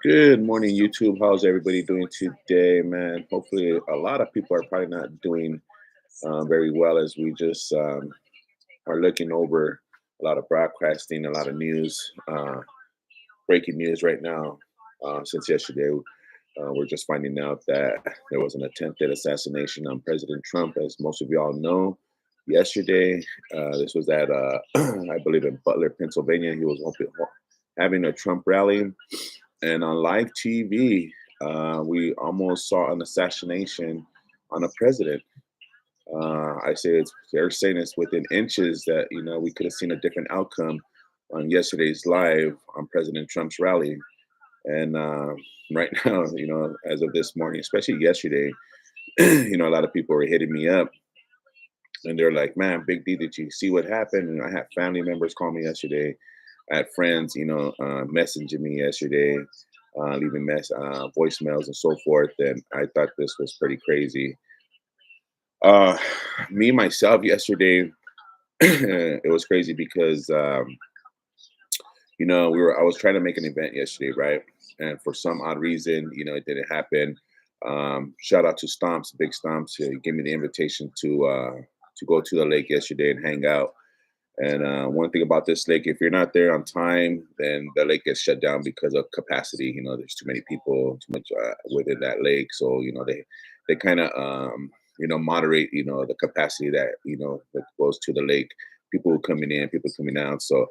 Good morning, YouTube. How's everybody doing today, man? Hopefully, a lot of people are probably not doing very well as we just are looking over a lot of broadcasting, a lot of news, breaking news right now. Since yesterday, we're just finding out that there was an attempted assassination on President Trump, as most of y'all know. Yesterday, this was at, I believe, in Butler, Pennsylvania. He was having a Trump rally, and on live TV, we almost saw an assassination on a president. I say they're saying it's within inches that we could have seen a different outcome on yesterday's live on President Trump's rally. And right now, as of this morning, especially yesterday, a lot of people were hitting me up and they're like, "Man, Big D, did you see what happened?" And I had family members call me yesterday. I had friends, messaging me yesterday, leaving voicemails and so forth. And I thought this was pretty crazy. Uh, Me myself yesterday, it was crazy because I was trying to make an event yesterday, right? And for some odd reason, it didn't happen. Shout out to Stomps, Big Stomps. He gave me the invitation to go to the lake yesterday and hang out. And one thing about this lake, if you're not there on time, then the lake gets shut down because of capacity. There's too many people, too much within that lake. So they kind of moderate the capacity that goes to the lake. People coming in, people coming out. So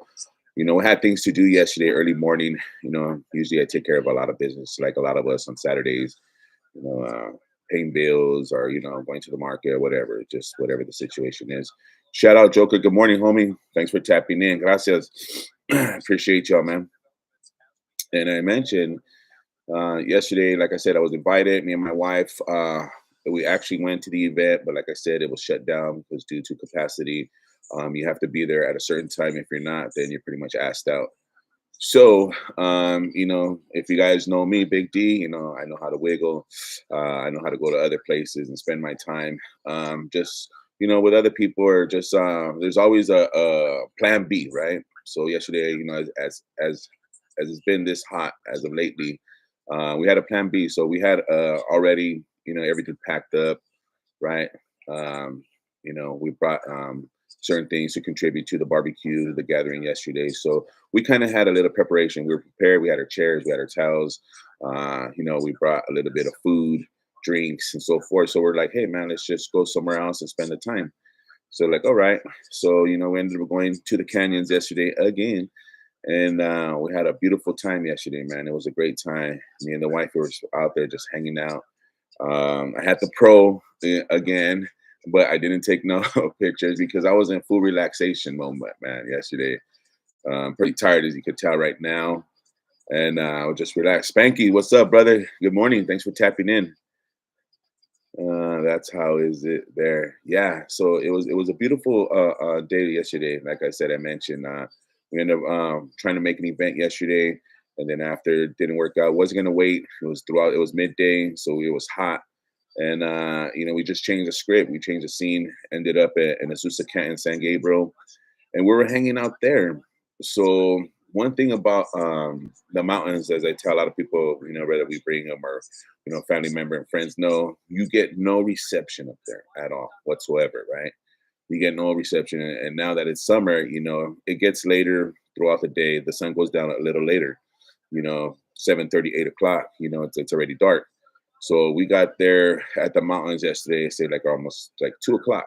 I had things to do yesterday, early morning. Usually I take care of a lot of business, like a lot of us on Saturdays. You know, paying bills or going to the market or whatever, just whatever the situation is. Shout out Joker. Good morning, homie. Thanks for tapping in. Gracias. Appreciate y'all, man. And I mentioned yesterday, like I said, I was invited. Me and my wife. We actually went to the event, but like I said, it was shut down because due to capacity. You have to be there at a certain time. If you're not, then you're pretty much asked out. So, if you guys know me, Big D, I know how to wiggle. I know how to go to other places and spend my time. Just, with other people, or just there's always a plan B, right? So yesterday, as it's been this hot as of lately, we had a plan B. So we had already, everything packed up, right? Um, we brought certain things to contribute to the barbecue, the gathering yesterday. So we kind of had a little preparation. We were prepared. We had our chairs, we had our towels. We brought a little bit of food, drinks, and so forth. So we're like, hey, man, let's just go somewhere else and spend the time. So like, all right. So we ended up going to the canyons yesterday again, and we had a beautiful time yesterday, man. It was a great time. Me and the wife were out there just hanging out. I had the pro again, but I didn't take no pictures because I was in full relaxation moment, man. Yesterday, pretty tired as you could tell right now, and I was just relaxed. Spanky, what's up, brother? Good morning. Thanks for tapping in. That's how is it there? Yeah. So it was a beautiful day yesterday. Like I said, I mentioned we ended up trying to make an event yesterday, and then after it didn't work out, wasn't gonna wait. It was throughout. It was midday, so it was hot, and we just changed the script. We changed the scene. Ended up in Azusa Canton, San Gabriel, and we were hanging out there. So one thing about the mountains, as I tell a lot of people, whether we bring them or family member and friends, know you get no reception up there at all whatsoever, right? You get no reception, and now that it's summer, it gets later throughout the day. The sun goes down a little later, 7:30, 8 o'clock. It's already dark. So we got there at the mountains yesterday, say like almost like 2 o'clock.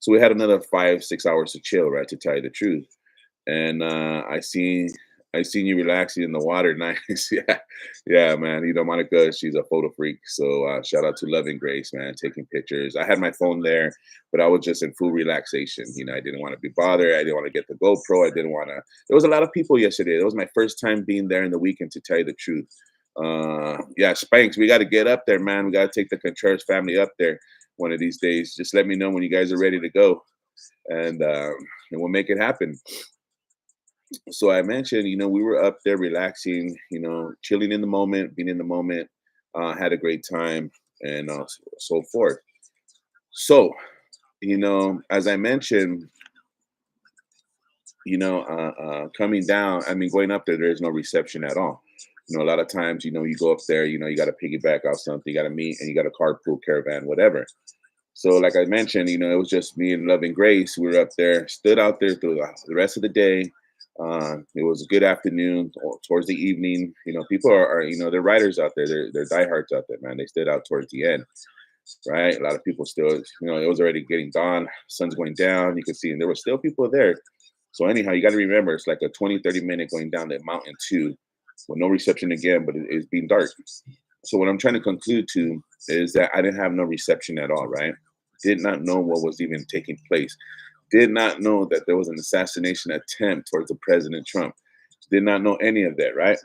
So we had another 5, 6 hours to chill, right? To tell you the truth. And I seen you relaxing in the water. Nice. Yeah. Yeah, man. Monica, she's a photo freak. So shout out to Love and Grace, man, taking pictures. I had my phone there, but I was just in full relaxation. I didn't want to be bothered. I didn't want to get the GoPro. I didn't want to. There was a lot of people yesterday. It was my first time being there in the weekend, to tell you the truth. Yeah, Spanks, we got to get up there, man. We got to take the Contreras family up there one of these days. Just let me know when you guys are ready to go, and we'll make it happen. So I mentioned, we were up there relaxing, chilling in the moment, being in the moment, had a great time, and so forth. So, as I mentioned, coming down, I mean, going up there, there's no reception at all. A lot of times, you go up there, you got to piggyback off something, you got to meet, and you got a carpool caravan, whatever. So, like I mentioned, it was just me and Love and Grace. We were up there, stood out there through the rest of the day. It was a good afternoon. Towards the evening. People are they're riders out there. They're diehards out there, man. They stood out towards the end, right? A lot of people still, it was already getting dawn, sun's going down. You can see, and there were still people there. So anyhow, you got to remember, it's like a 20, 30 minute going down that mountain too, with no reception again, but it's being dark. So what I'm trying to conclude to is that I didn't have no reception at all, right? Did not know what was even taking place. Did not know that there was an assassination attempt towards the President Trump. Did not know any of that, right?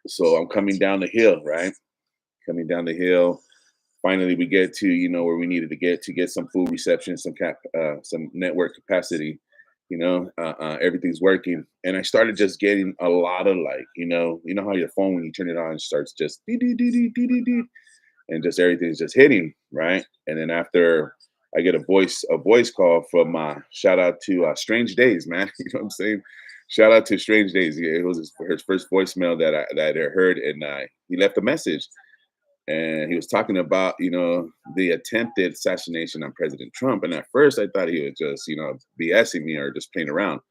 So I'm coming down the hill, right? Coming down the hill. Finally, we get to where we needed to get some food reception, some network capacity. Everything's working, and I started just getting a lot of like, how your phone when you turn it on starts just dee, dee, dee, dee, dee, dee, dee, and just everything's just hitting, right? And then after I get a voice call from shout out to Strange Days, man. You know what I'm saying? Shout out to Strange Days. Yeah, it was his first voicemail that I heard, and he left a message, and he was talking about the attempted assassination on President Trump. And at first, I thought he was just BSing me or just playing around.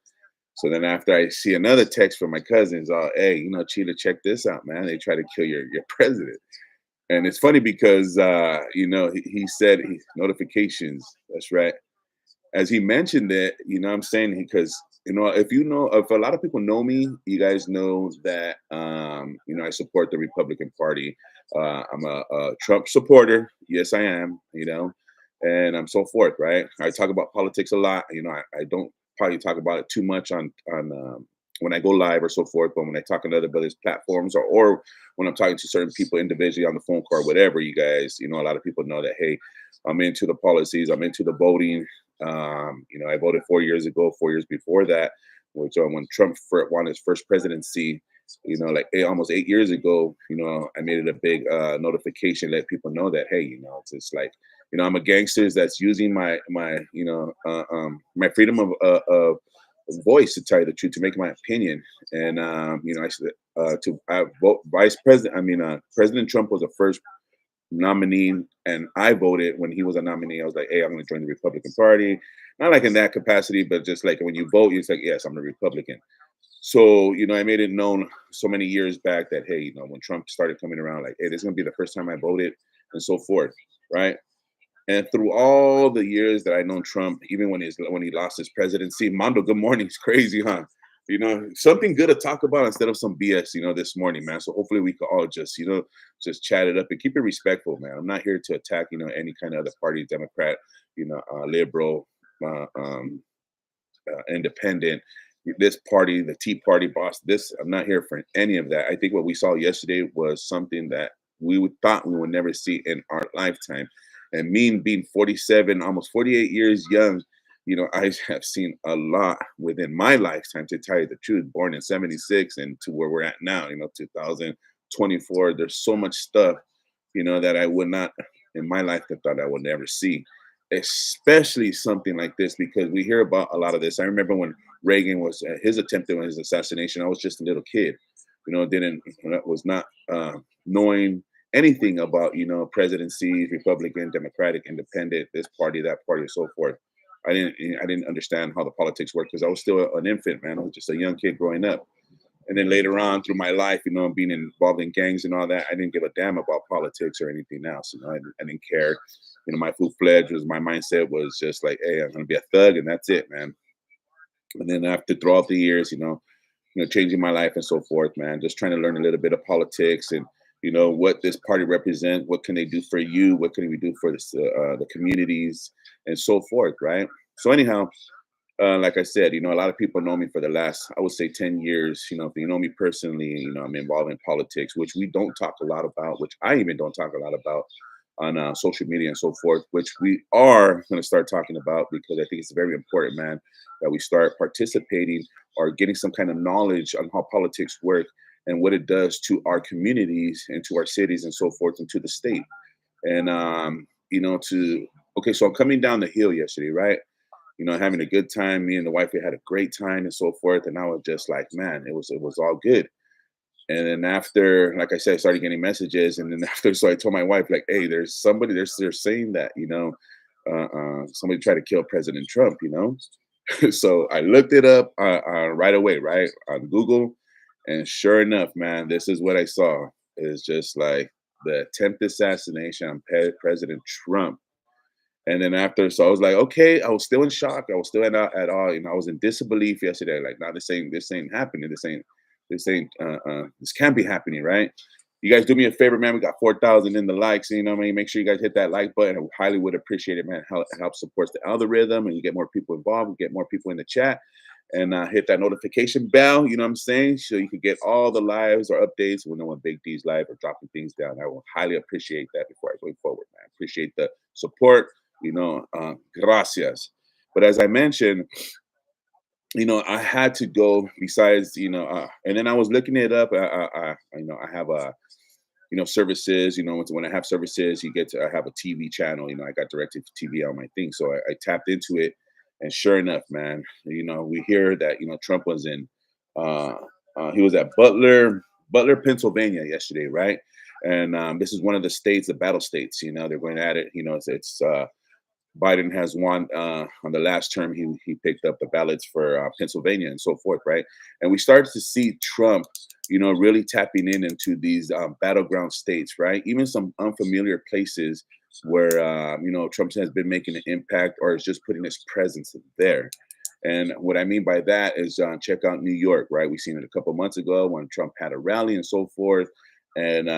So then after I see another text from my cousins, hey, Cheetah, check this out, man. They try to kill your president. And it's funny because he said notifications. That's right. As he mentioned it, I'm saying, because if a lot of people know me, you guys know that I support the Republican Party. I'm a Trump supporter. Yes, I am. And I'm so forth. Right. I talk about politics a lot. I don't probably talk about it too much on when I go live or so forth. But when I talk on other brothers' platforms, or when I'm talking to certain people individually on the phone call, whatever, you guys, a lot of people know that, hey, I'm into the policies. I'm into the voting. I voted 4 years ago, 4 years before that, which when Trump won his first presidency, like almost 8 years ago, I made it a big notification, let people know that, hey, it's just like, I'm a gangster that's using my freedom of voice, to tell you the truth, to make my opinion. And I said to vote vice president. President Trump was the first nominee, and I voted when he was a nominee. I was like, hey, I'm going to join the Republican Party. Not like in that capacity, but just like when you vote, it's like, yes, I'm a Republican. So, I made it known so many years back that, hey, when Trump started coming around, like, hey, this is going to be the first time I voted, and so forth, right? And through all the years that I known Trump, even when he lost his presidency, Mondo, good morning. It's crazy, huh? Something good to talk about instead of some BS, this morning, man. So hopefully we could all just chat it up and keep it respectful, man. I'm not here to attack, any kind of other party, Democrat, liberal, independent, this party, the Tea Party boss. I'm not here for any of that. I think what we saw yesterday was something that thought we would never see in our lifetime. And me being 47, almost 48 years young, I have seen a lot within my lifetime, to tell you the truth. Born in 76 and to where we're at now, 2024, there's so much stuff, that I would not in my life that thought I would never see, especially something like this, because we hear about a lot of this. I remember when Reagan was his attempt at his assassination, I was just a little kid, was not knowing anything about, presidency, Republican, Democratic, Independent, this party, that party, and so forth. I didn't understand how the politics worked, because I was still an infant, man. I was just a young kid growing up. And then later on through my life, being involved in gangs and all that, I didn't give a damn about politics or anything else. I didn't care. My full fledged was, my mindset was just like, hey, I'm gonna be a thug, and that's it, man. And then after, throughout the years, changing my life and so forth, man, just trying to learn a little bit of politics, and what this party represents, what can they do for you, what can we do for the communities, and so forth, right? So anyhow, like I said, a lot of people know me for the last, I would say, 10 years. If you know me personally, I'm involved in politics, which we don't talk a lot about, which I even don't talk a lot about on social media and so forth, which we are going to start talking about, because I think it's very important, man, that we start participating or getting some kind of knowledge on how politics work and what it does to our communities and to our cities and so forth, and to the state. And, okay, so I'm coming down the hill yesterday, right? Having a good time. Me and the wife, we had a great time and so forth. And I was just like, man, it was all good. And then after, like I said, I started getting messages, and then after, so I told my wife, like, "Hey, there's somebody. They're saying that somebody tried to kill President Trump." So I looked it up right away, right on Google, and sure enough, man, this is what I saw. It's just like the attempted assassination on President Trump. And then after, so I was like, okay, I was still in shock. I was still at all, I was in disbelief yesterday. Like, now this ain't happening. This can't be happening, right? You guys do me a favor, man. We got 4,000 in the likes. You know what I mean? Make sure you guys hit that like button. I highly would appreciate it, man. How it helps supports the algorithm, and you get more people involved. We get more people in the chat, and hit that notification bell. You know what I'm saying? So you can get all the lives or updates when no one Big D's live or dropping things down. I will highly appreciate that before I go forward, man. Appreciate the support. Gracias. But as I mentioned, I had to go besides, and then I was looking it up. I have services, when I have services, you get to I have a TV channel, I got directed to TV on my thing. So I tapped into it. And sure enough, man, we hear that, Trump was uh, he was at Butler, Pennsylvania yesterday, right? And this is one of the states, the battle states, they're going at it, it's Biden has won on the last term. He picked up the ballots for Pennsylvania and so forth, right? And we started to see Trump, really tapping into these battleground states, right? Even some unfamiliar places where Trump has been making an impact or is just putting his presence there. And what I mean by that is check out New York, right? We seen it a couple months ago when Trump had a rally and so forth. And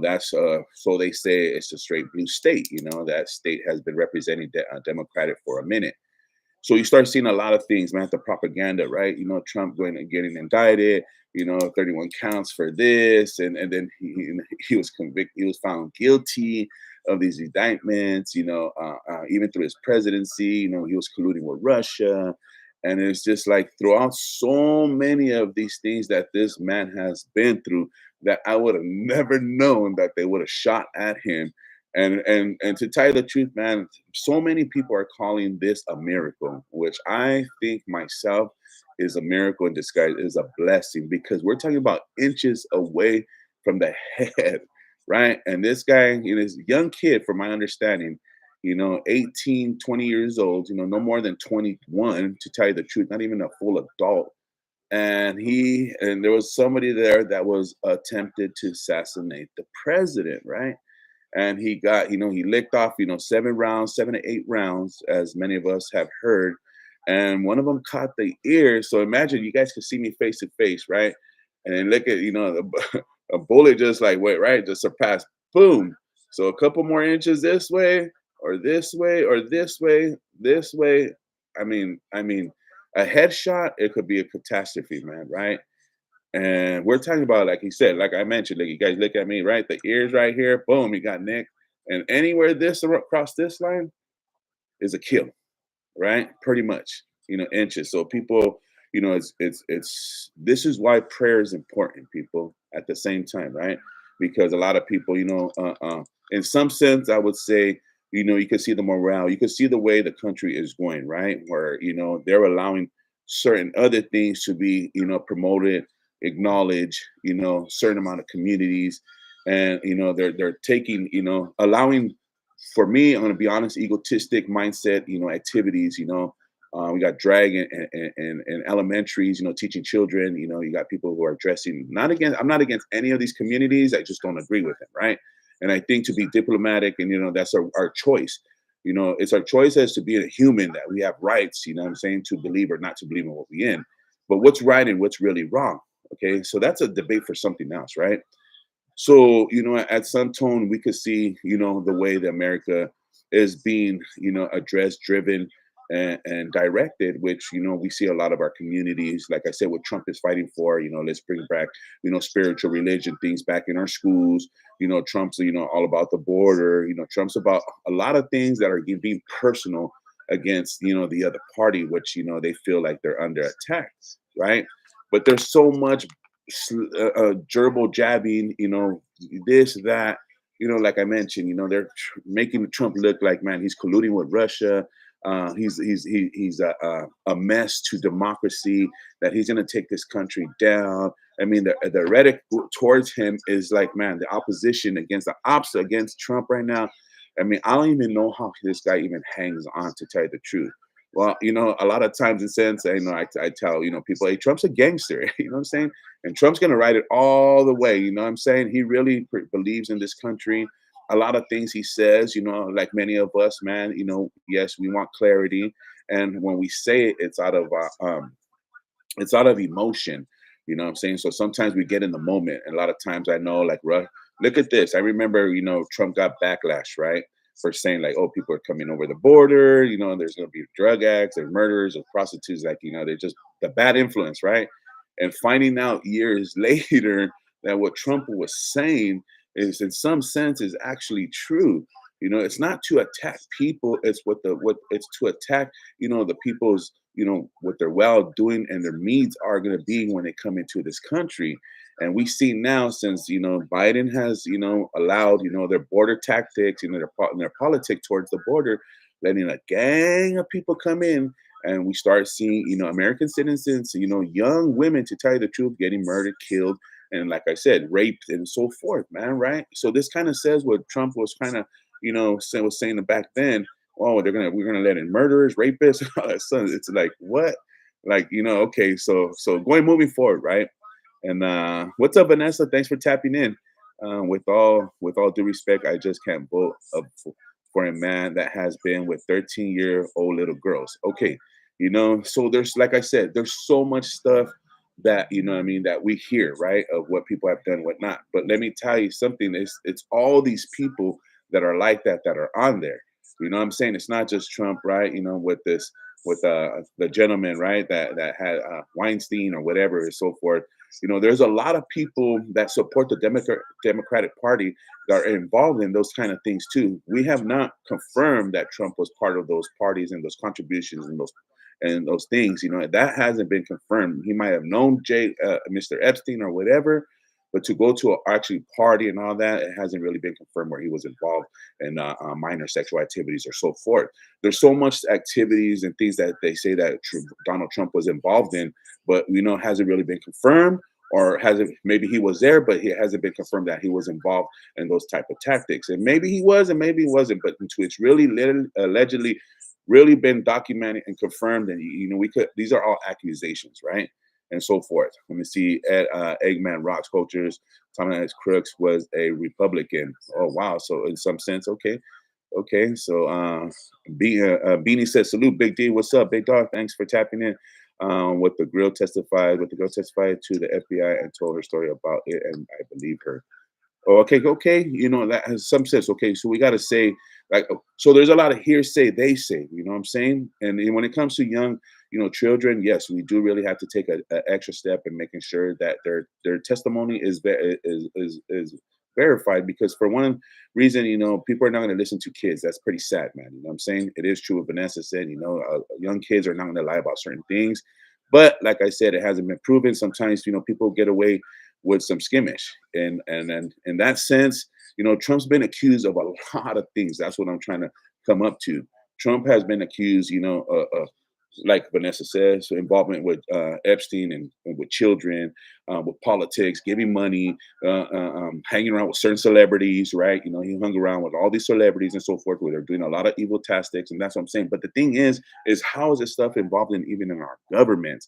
that's so they say it's a straight blue state. That state has been representing Democratic for a minute. So you start seeing a lot of things, man. The propaganda, right? Trump going and getting indicted. 31 counts for this, and then he was convicted. He was found guilty of these indictments. Even through his presidency, he was colluding with Russia, and it's just like throughout so many of these things that this man has been through, that I would have never known that they would have shot at him. And to tell you the truth, man, so many people are calling this a miracle, which I think myself is a miracle in disguise, is a blessing, because we're talking about inches away from the head, right? And this guy, this young kid, from my understanding, 18, 20 years old, no more than 21, to tell you the truth, not even a full adult. And there was somebody there that was attempted to assassinate the president, right? And he got, he licked off, 7 rounds, 7 to 8 rounds, as many of us have heard. And one of them caught the ear. So imagine you guys could see me face to face, right? And then look at, a bullet just like went right, just surpassed, boom. So a couple more inches this way, or this way, or this way, this way. I mean, a headshot, it could be a catastrophe, man, right? And we're talking about, like he said, like I mentioned, like you guys look at me, right? The ears right here, boom, you got neck. And anywhere this across this line is a kill, right? Pretty much, inches. So people, it's this is why prayer is important, people, at the same time, right? Because a lot of people, in some sense, I would say, you can see the morale, you can see the way the country is going, right? Where, they're allowing certain other things to be, promoted, acknowledged, certain amount of communities. And, they're taking, allowing, for me, I'm going to be honest, egotistic mindset, activities, we got drag and elementaries, elementaries, teaching children, you got people who are dressing, I'm not against any of these communities. I just don't agree with them. Right. And I think to be diplomatic and, that's our choice. It's our choice as to be a human, that we have rights, what I'm saying, to believe or not to believe in what we in, but what's right and what's really wrong. Okay. So that's a debate for something else. Right. So, at some tone, we could see, the way that America is being, addressed, driven, and directed, which, we see a lot of our communities, like I said, what Trump is fighting for, let's bring back, spiritual religion, things back in our schools. Trump's, all about the border. Trump's about a lot of things that are being personal against, the other party, which, they feel like they're under attack, right? But there's so much gerbil jabbing, this, that, like I mentioned, they're making Trump look like, man, he's colluding with Russia. He's a mess to democracy, that he's going to take this country down. I mean, the rhetoric towards him is like, man, the opposition against the ops against Trump right now. I mean, I don't even know how this guy even hangs on, to tell you the truth. Well, a lot of times in sense, I tell, people, hey, Trump's a gangster, you know what I'm saying? And Trump's gonna ride it all the way, you know what I'm saying? He really believes in this country. A lot of things he says, like many of us, man, yes, we want clarity. And when we say it, it's out of emotion. You know what I'm saying? So sometimes we get in the moment. And a lot of times I know, like, look at this. I remember, Trump got backlash, right? For saying, like, oh, people are coming over the border, there's going to be drug addicts and murderers or prostitutes, like, they're just the bad influence, right? And finding out years later that what Trump was saying is, in some sense, is actually true. It's not to attack people, it's what it's to attack, the people's, what their well doing and their needs are going to be when they come into this country. And we see now, since Biden has allowed their border tactics, their politics towards the border, letting a gang of people come in, and we start seeing American citizens, young women, to tell you the truth, getting murdered, killed, and, like I said, raped and so forth, man. Right? So this kind of says what Trump was kind of was saying back then. Oh, we're gonna let in murderers, rapists, all that stuff. It's like, what? Like, okay, so moving forward, right? And what's up, Vanessa? Thanks for tapping in. With all due respect, I just can't vote for a man that has been with 13-year-old little girls. Okay, so there's, like I said, there's so much stuff that what I mean, that we hear, right, of what people have done, whatnot. But let me tell you something. It's all these people that are like that are on there. You know what I'm saying? It's not just Trump, right? With the gentleman, right, that had Weinstein or whatever and so forth. There's a lot of people that support the Democratic Party that are involved in those kind of things too. We have not confirmed that Trump was part of those parties and those contributions and those things. That hasn't been confirmed. He might have known Mr. Epstein or whatever, but to go to a actually party and all that, it hasn't really been confirmed where he was involved in minor sexual activities or so forth. There's so much activities and things that they say that Donald Trump was involved in, but hasn't really been confirmed, or hasn't, maybe he was there, but it hasn't been confirmed that he was involved in those type of tactics. And maybe he was, and maybe he wasn't, but until it's really allegedly really been documented and confirmed, and these are all accusations, right? And so forth. Let me see. Eggman Rocks Cultures, Thomas Crooks was a Republican. Oh wow! So in some sense, okay, okay. So Beanie says, "Salute, Big D. What's up, Big Dog? Thanks for tapping in." What the girl testified to the FBI and told her story about it, and I believe her. Oh, okay, okay. That has some sense. Okay, so we got to say, like, so there's a lot of hearsay they say. You know what I'm saying? And when it comes to young, children, yes, we do really have to take a extra step in making sure that their testimony is verified. Because for one reason, people are not going to listen to kids. That's pretty sad, man. You know what I'm saying? It is true what Vanessa said. Young kids are not going to lie about certain things. But like I said, it hasn't been proven. Sometimes, people get away with some skimmish, and in that sense, Trump's been accused of a lot of things. That's what I'm trying to come up to. Trump has been accused, like Vanessa says, so involvement with Epstein and with children, with politics, giving money, hanging around with certain celebrities, right? He hung around with all these celebrities and so forth, where they're doing a lot of evil tactics, and that's what I'm saying. But the thing is how is this stuff involved in even in our government?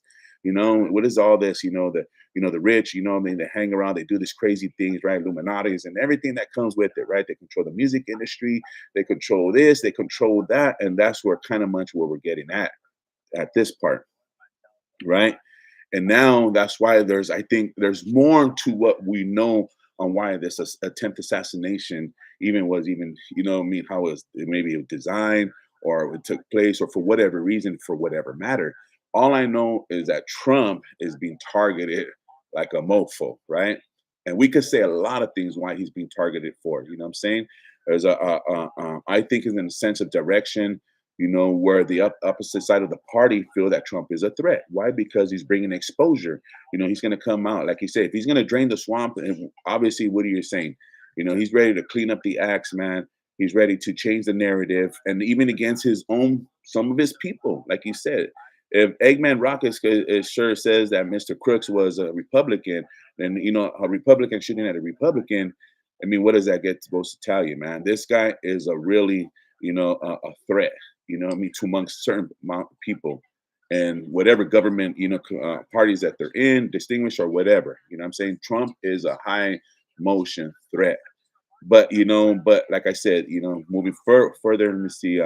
What is all this? The rich, I mean, they hang around, they do these crazy things, right? Illuminati's and everything that comes with it, right? They control the music industry, they control this, they control that, and that's where kind of much where we're getting at this part, right? And now that's why I think there's more to what we know on why this attempt assassination even, I mean, how it maybe designed or it took place or for whatever reason, for whatever matter. All I know is that Trump is being targeted like a mofo, right? And we could say a lot of things why he's being targeted for. You know what I'm saying? There's I think, in a sense of direction, where the opposite side of the party feel that Trump is a threat. Why? Because he's bringing exposure. He's going to come out, like he said, if he's going to drain the swamp, and obviously, what are you saying? He's ready to clean up the acts, man. He's ready to change the narrative, and even against some of his people, like you said. If Eggman Rockets sure says that Mr. Crooks was a Republican, And a Republican shooting at a Republican. I mean, what does that get supposed to tell you, man? This guy is a really, a threat. I mean, to amongst certain amount of people, and whatever government, parties that they're in, distinguished or whatever. I'm saying Trump is a high motion threat. But but like I said, moving further, let me see.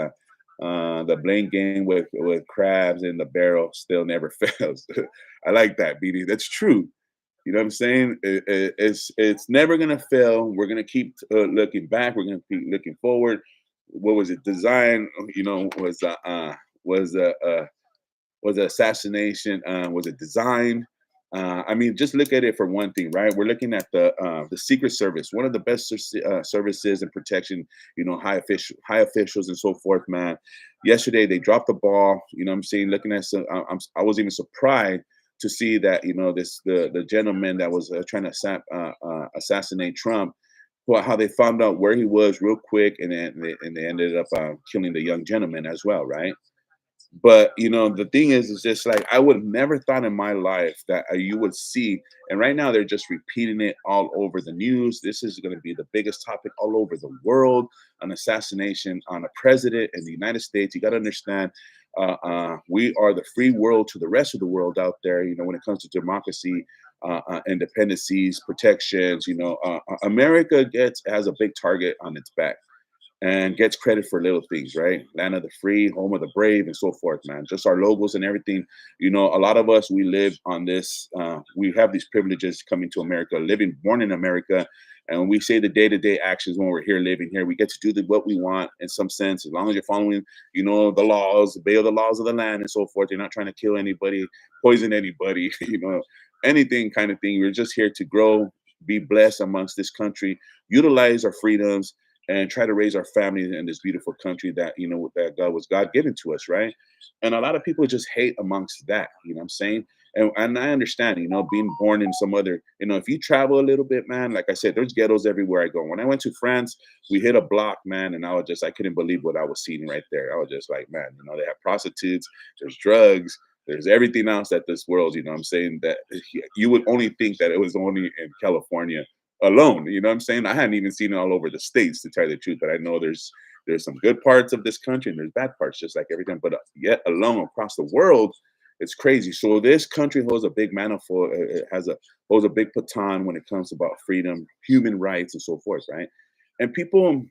The blame game with crabs in the barrel still never fails. I like that, BD. That's true. You know what I'm saying? It's never gonna fail. We're gonna keep looking back. We're gonna keep looking forward. What was it? Design, was was assassination? Was it design? I mean, just look at it for one thing, right? We're looking at the Secret Service, one of the best services and protection, high officials, and so forth. Man, yesterday they dropped the ball. I'm saying, looking at some, I was even surprised to see that the gentleman that was trying to assassinate Trump, well, how they found out where he was real quick, and then they ended up killing the young gentleman as well, right? But the thing is just like I would have never thought in my life that you would see. And right now they're just repeating it all over the news. This is going to be the biggest topic all over the world, an assassination on a president in the United States. You got to understand, we are the free world to the rest of the world out there. When it comes to democracy, independencies, protections. America has a big target on its back and gets credit for little things, right? Land of the free, home of the brave, and so forth, man. Just our logos and everything. A lot of us, we live on this, we have these privileges coming to America, born in America. And we say the day-to-day actions when we're here, living here. We get to do what we want in some sense, as long as you're following, the laws, obey the laws of the land and so forth. You're not trying to kill anybody, poison anybody, anything kind of thing. We're just here to grow, be blessed amongst this country, utilize our freedoms, and try to raise our families in this beautiful country that that God given to us, right? And a lot of people just hate amongst that. What I'm saying, and I understand. Being born in some other, if you travel a little bit, man. Like I said, there's ghettos everywhere I go. When I went to France, we hit a block, man, and I couldn't believe what I was seeing right there. I was just like, man, they have prostitutes, there's drugs. There's everything else that this world, I'm saying, that you would only think that it was only in California alone. You know what I'm saying? I hadn't even seen it all over the states, to tell you the truth, but I know there's some good parts of this country and there's bad parts, just like everything. But yet alone across the world, it's crazy. So this country holds a big manifold. It holds a big baton when it comes about freedom, human rights, and so forth, right? And people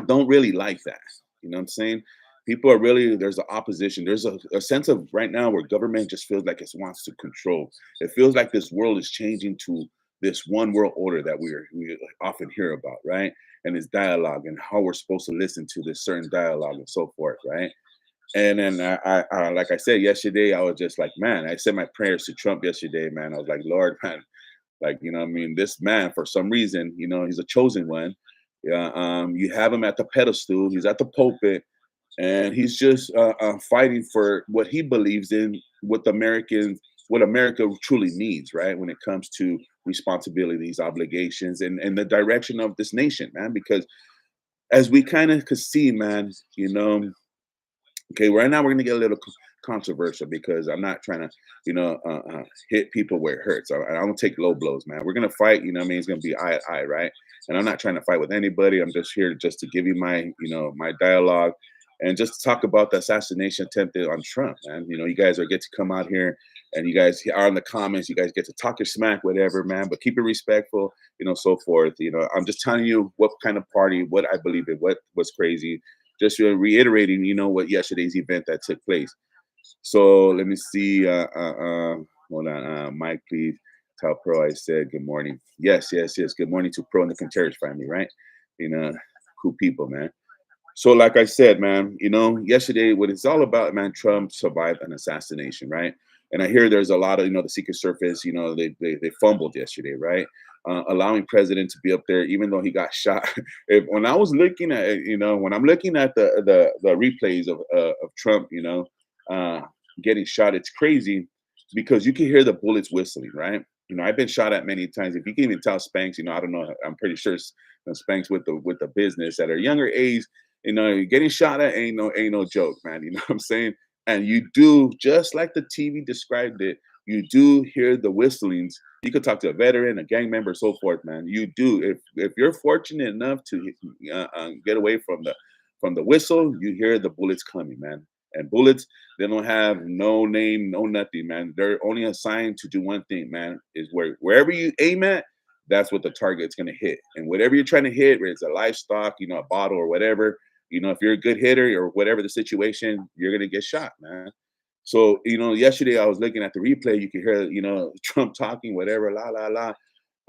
don't really like that. You know what I'm saying? People are really, there's an opposition. There's a sense of right now where government just feels like it wants to control. It feels like this world is changing to this one world order that we often hear about, right? And this dialogue and how we're supposed to listen to this certain dialogue and so forth, right? And then like I said yesterday, I was just like, man, I said my prayers to Trump yesterday, man. I was like, Lord, man, like, I mean, this man, for some reason, he's a chosen one. Yeah, you have him at the pedestal, he's at the pulpit, and he's just fighting for what he believes in, what America truly needs, right? When it comes to responsibilities, obligations, and the direction of this nation, man. Because as we kind of could see, man, okay, right now we're gonna get a little controversial because I'm not trying to, hit people where it hurts. I don't take low blows, man. We're gonna fight. What I mean, it's gonna be eye to eye, right? And I'm not trying to fight with anybody. I'm just here just to give you my, my dialogue, and just talk about the assassination attempted on Trump, man. You guys are get to come out here, and you guys are in the comments. You guys get to talk your smack, whatever, man. But keep it respectful, so forth. I'm just telling you what kind of party, what I believe in, what was crazy. Just reiterating, what yesterday's event that took place. So let me see. Hold on, Mike, please tell Pro I said good morning. Yes, yes, yes. Good morning to Pro and the Contreras family, right? Cool people, man. So, like I said, man, yesterday, what it's all about, man, Trump survived an assassination, right? And I hear there's a lot of, the Secret Service, they fumbled yesterday, right? Allowing president to be up there, even though he got shot. When I was looking at, when I'm looking at the replays of Trump, uh, getting shot, it's crazy because you can hear the bullets whistling, right? I've been shot at many times. If you can even tell Spanx, I don't know, I'm pretty sure Spanx with the business at a younger age, getting shot at ain't no joke, man. You know what I'm saying? And you do just like the TV described it. you do hear the whistlings. You could talk to a veteran, a gang member, so forth, man. You do. If you're fortunate enough to get away from the whistle, you hear the bullets coming, man. And bullets, they don't have no name, no nothing, man. They're only assigned to do one thing, man. Is wherever you aim at, that's what the target's gonna hit. And whatever you're trying to hit, whether it's a livestock, a bottle or whatever, if you're a good hitter or whatever the situation, you're gonna get shot, man. So, yesterday I was looking at the replay, you could hear, Trump talking, whatever, la la la.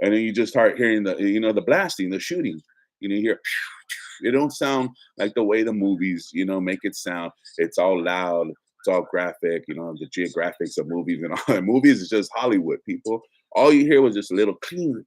And then you just start hearing the blasting, the shooting. You hear it don't sound like the way the movies, make it sound. It's all loud, it's all graphic, the geographics of movies and all. Movies is just Hollywood, people. All you hear was just a little clean,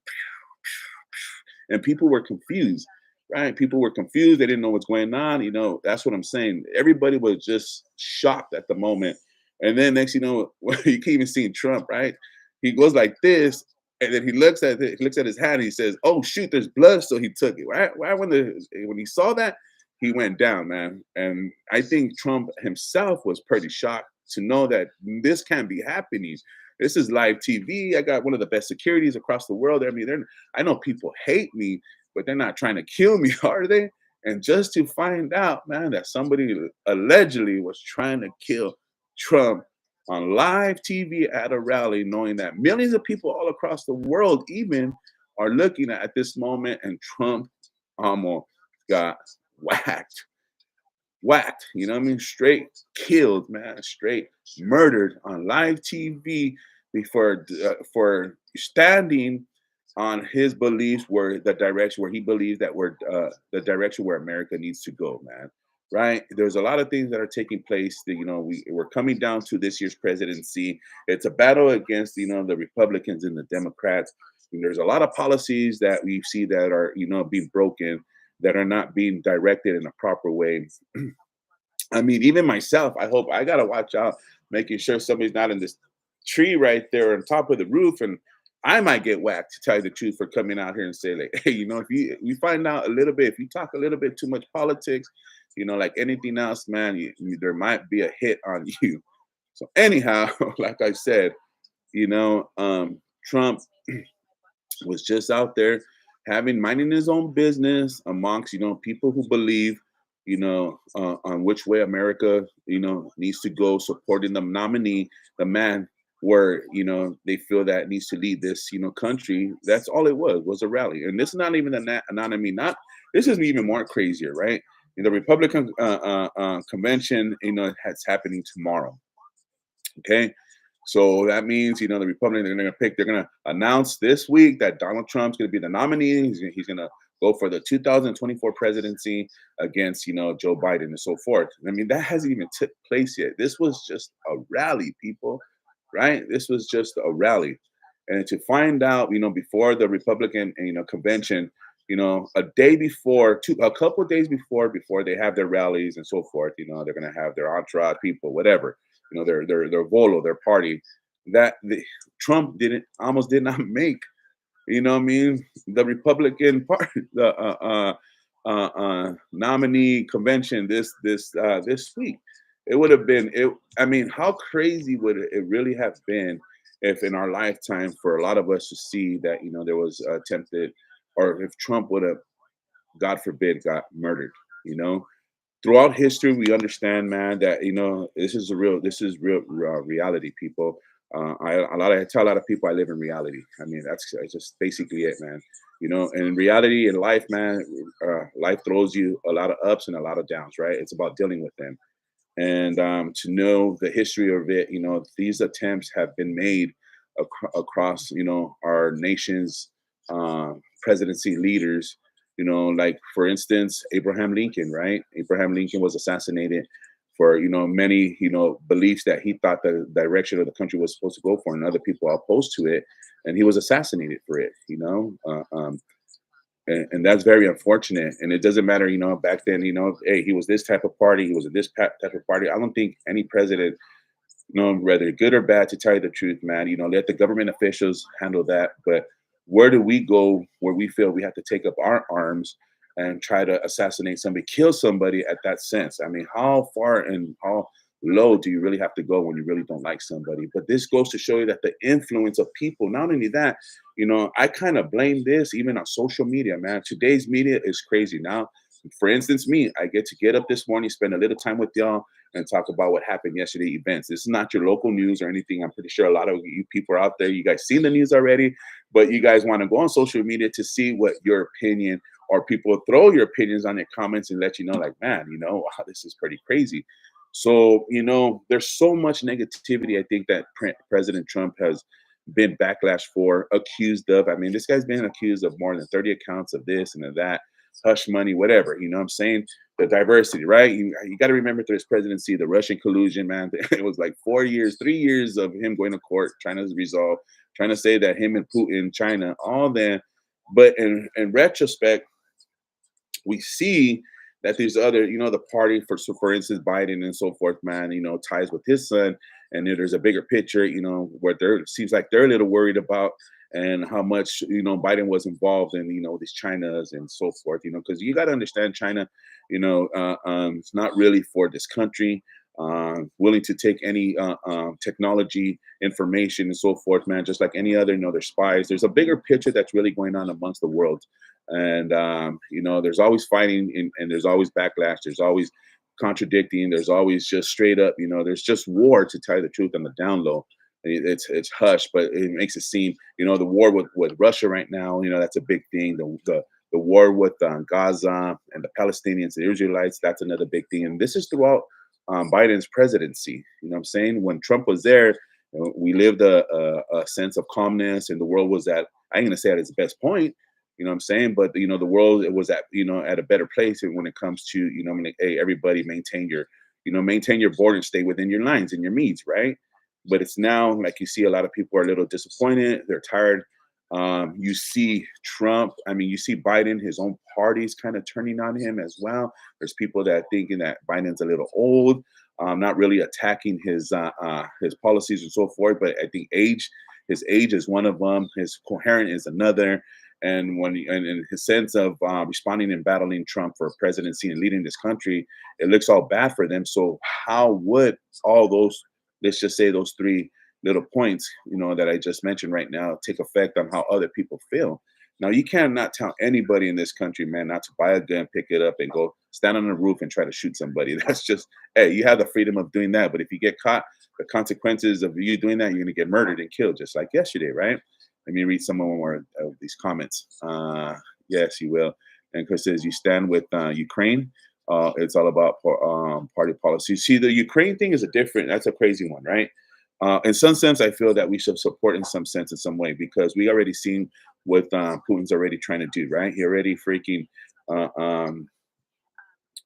and people were confused, right? People were confused. They didn't know what's going on. That's what I'm saying. Everybody was just shocked at the moment. And then next, you can even see Trump, right? He goes like this, and then he looks at it, he looks at his hand, and he says, "Oh shoot, there's blood." So he took it. Right? Right when he saw that, he went down, man. And I think Trump himself was pretty shocked to know that this can't be happening. This is live TV. I got one of the best securities across the world. I mean, I know people hate me, but they're not trying to kill me, are they? And just to find out, man, that somebody allegedly was trying to kill Trump on live TV at a rally, knowing that millions of people all across the world even are looking at this moment, and Trump almost got whacked. Whacked, you know what I mean? Straight killed, man, straight murdered on live TV before for standing on his beliefs where the direction where he believes that we're the direction where America needs to go, man. Right? There's a lot of things that are taking place that we're coming down to this year's presidency. It's a battle against the Republicans and the Democrats. And there's a lot of policies that we see that are being broken, that are not being directed in a proper way. I mean, even myself, I hope I gotta watch out, making sure somebody's not in this tree right there on top of the roof, and I might get whacked to tell you the truth for coming out here and say like, hey, if you find out a little bit, if you talk a little bit too much politics, like anything else, man, there might be a hit on you. So anyhow, like I said, Trump was just out there minding his own business amongst people who believe on which way America needs to go, supporting the nominee, the man where they feel that needs to lead this country. That's all it was a rally. And this is not even anonymity. Not This is even more crazier, right? The Republican convention, it's happening tomorrow. Okay, so that means, the Republicans they're going to announce this week that Donald Trump's going to be the nominee. He's going to go for the 2024 presidency against, Joe Biden and so forth. I mean, that hasn't even took place yet. This was just a rally, people, right? This was just a rally. And to find out, before the Republican, convention, a day before, a couple of days before they have their rallies and so forth, they're going to have their entourage people, whatever, their volo, their party, that Trump almost did not make, what I mean, the Republican party, the nominee convention this week. It would have been it. I mean, how crazy would it really have been if in our lifetime for a lot of us to see that there was attempted, or if Trump would have, God forbid, got murdered. You know, Throughout history, we understand, man, that this is real reality, people. I tell a lot of people I live in reality. I mean, that's just basically it, man. And in reality, in life, man, life throws you a lot of ups and a lot of downs, right? It's about dealing with them. And to know the history of it, these attempts have been made across, our nation's presidency leaders. Like for instance, Abraham Lincoln, right? Abraham Lincoln was assassinated for many beliefs that he thought the direction of the country was supposed to go for, and other people are opposed to it, and he was assassinated for it. And that's very unfortunate. And it doesn't matter, back then, hey, he was this type of party, he was in this type of party. I don't think any president, whether good or bad, to tell you the truth, man, let the government officials handle that. But where do we go where we feel we have to take up our arms and try to assassinate somebody, kill somebody at that sense? I mean, how far and how low do you really have to go when you really don't like somebody? But this goes to show you that the influence of people, not only that, I kind of blame this even on social media, man. Today's media is crazy. Now, for instance, me, I get to get up this morning, spend a little time with y'all, and talk about what happened yesterday events. This is not your local news or anything. I'm pretty sure a lot of you people are out there, you guys seen the news already, but you guys want to go on social media to see what your opinion, or people throw your opinions on their comments and let you know, like, man, wow, this is pretty crazy. So, there's so much negativity, I think, that President Trump has been backlash for, accused of. I mean, this guy's been accused of more than 30 accounts of this and of that, hush money, whatever. You know what I'm saying? The diversity, right? You got to remember through his presidency, the Russian collusion, man. It was like 4 years, 3 years of him going to court, trying to resolve, trying to say that him and Putin, China, all that. But in retrospect, we see that there's other, the party for instance, Biden and so forth, man, ties with his son, and then there's a bigger picture, where there seems like they're a little worried about, and how much Biden was involved in these Chinas and so forth, because you got to understand China, it's not really for this country. Willing to take any technology information and so forth, man, just like any other, there's spies. There's a bigger picture that's really going on amongst the world. And there's always fighting, and there's always backlash, there's always contradicting, there's always just straight up, there's just war, to tell you the truth, on the down low. It's hush, but it makes it seem, the war with Russia right now, that's a big thing. The war with Gaza and the Palestinians, the Israelites, that's another big thing. And this is throughout Biden's presidency. You know what I'm saying? When Trump was there, we lived a sense of calmness, and the world was at, I ain't gonna say at its best point, you know what I'm saying? But the world, it was at, at a better place when it comes to, I mean, hey, everybody maintain your border and stay within your lines and your means, right? But it's now like you see a lot of people are a little disappointed, they're tired. You see Trump, I mean, you see Biden, his own party's kind of turning on him as well. There's people that are thinking that Biden's a little old, not really attacking his policies and so forth. But I think his age is one of them. His coherent is another. And in his sense of responding and battling Trump for presidency and leading this country, it looks all bad for them. So how would all those, let's just say those three little points, that I just mentioned right now, take effect on how other people feel? Now, you cannot tell anybody in this country, man, not to buy a gun, pick it up, and go stand on the roof and try to shoot somebody. That's just, hey, you have the freedom of doing that. But if you get caught, the consequences of you doing that, you're going to get murdered and killed, just like yesterday, right? Let me read some more of these comments. Yes, you will. And Chris says, you stand with Ukraine. It's all about party policy. See, the Ukraine thing is that's a crazy one, right? In some sense, I feel that we should support in some sense, in some way, because we already seen what Putin's already trying to do, right? He already freaking,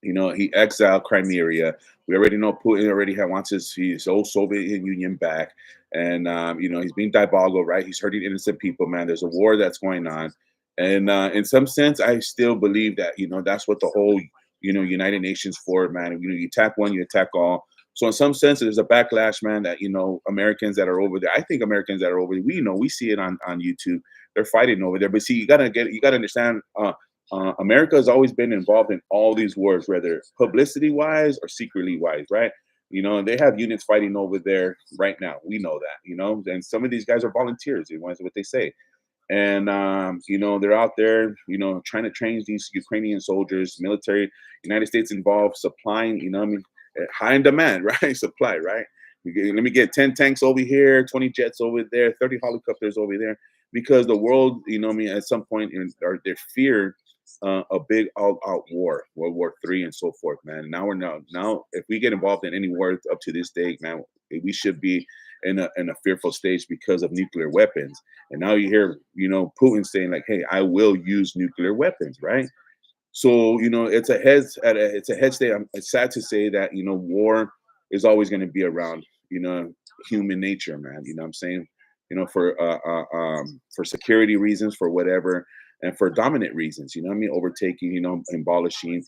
he exiled Crimea. We already know Putin already wants his old Soviet Union back. And, he's being diabolical, right? He's hurting innocent people, man. There's a war that's going on. And in some sense, I still believe that, that's what the whole, United Nations for, man. You attack one, you attack all. So in some sense, there's a backlash, man, that, Americans that are over there, I think Americans that are over there, we see it on YouTube. They're fighting over there. But see, you got to understand, America has always been involved in all these wars, whether publicity wise or secretly wise, right? And they have units fighting over there right now. We know that, and some of these guys are volunteers. That's what they say. And, they're out there, trying to train these Ukrainian soldiers, military, United States involved, supplying, high in demand, right? Supply, right? Let me get 10 tanks over here, 20 jets over there, 30 helicopters over there, because the world, at some point, they fear a big all-out war, World War III and so forth, man. Now, if we get involved in any war up to this day, man, we should be in a fearful stage because of nuclear weapons. And now you hear, Putin saying like, "Hey, I will use nuclear weapons," right? So it's a head state. It's sad to say that war is always going to be around. Human nature, man. You know what I'm saying? For security reasons, for whatever, and for dominant reasons. You know what I mean? Overtaking, abolishing,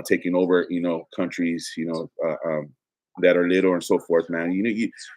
taking over, countries. that are little and so forth, man.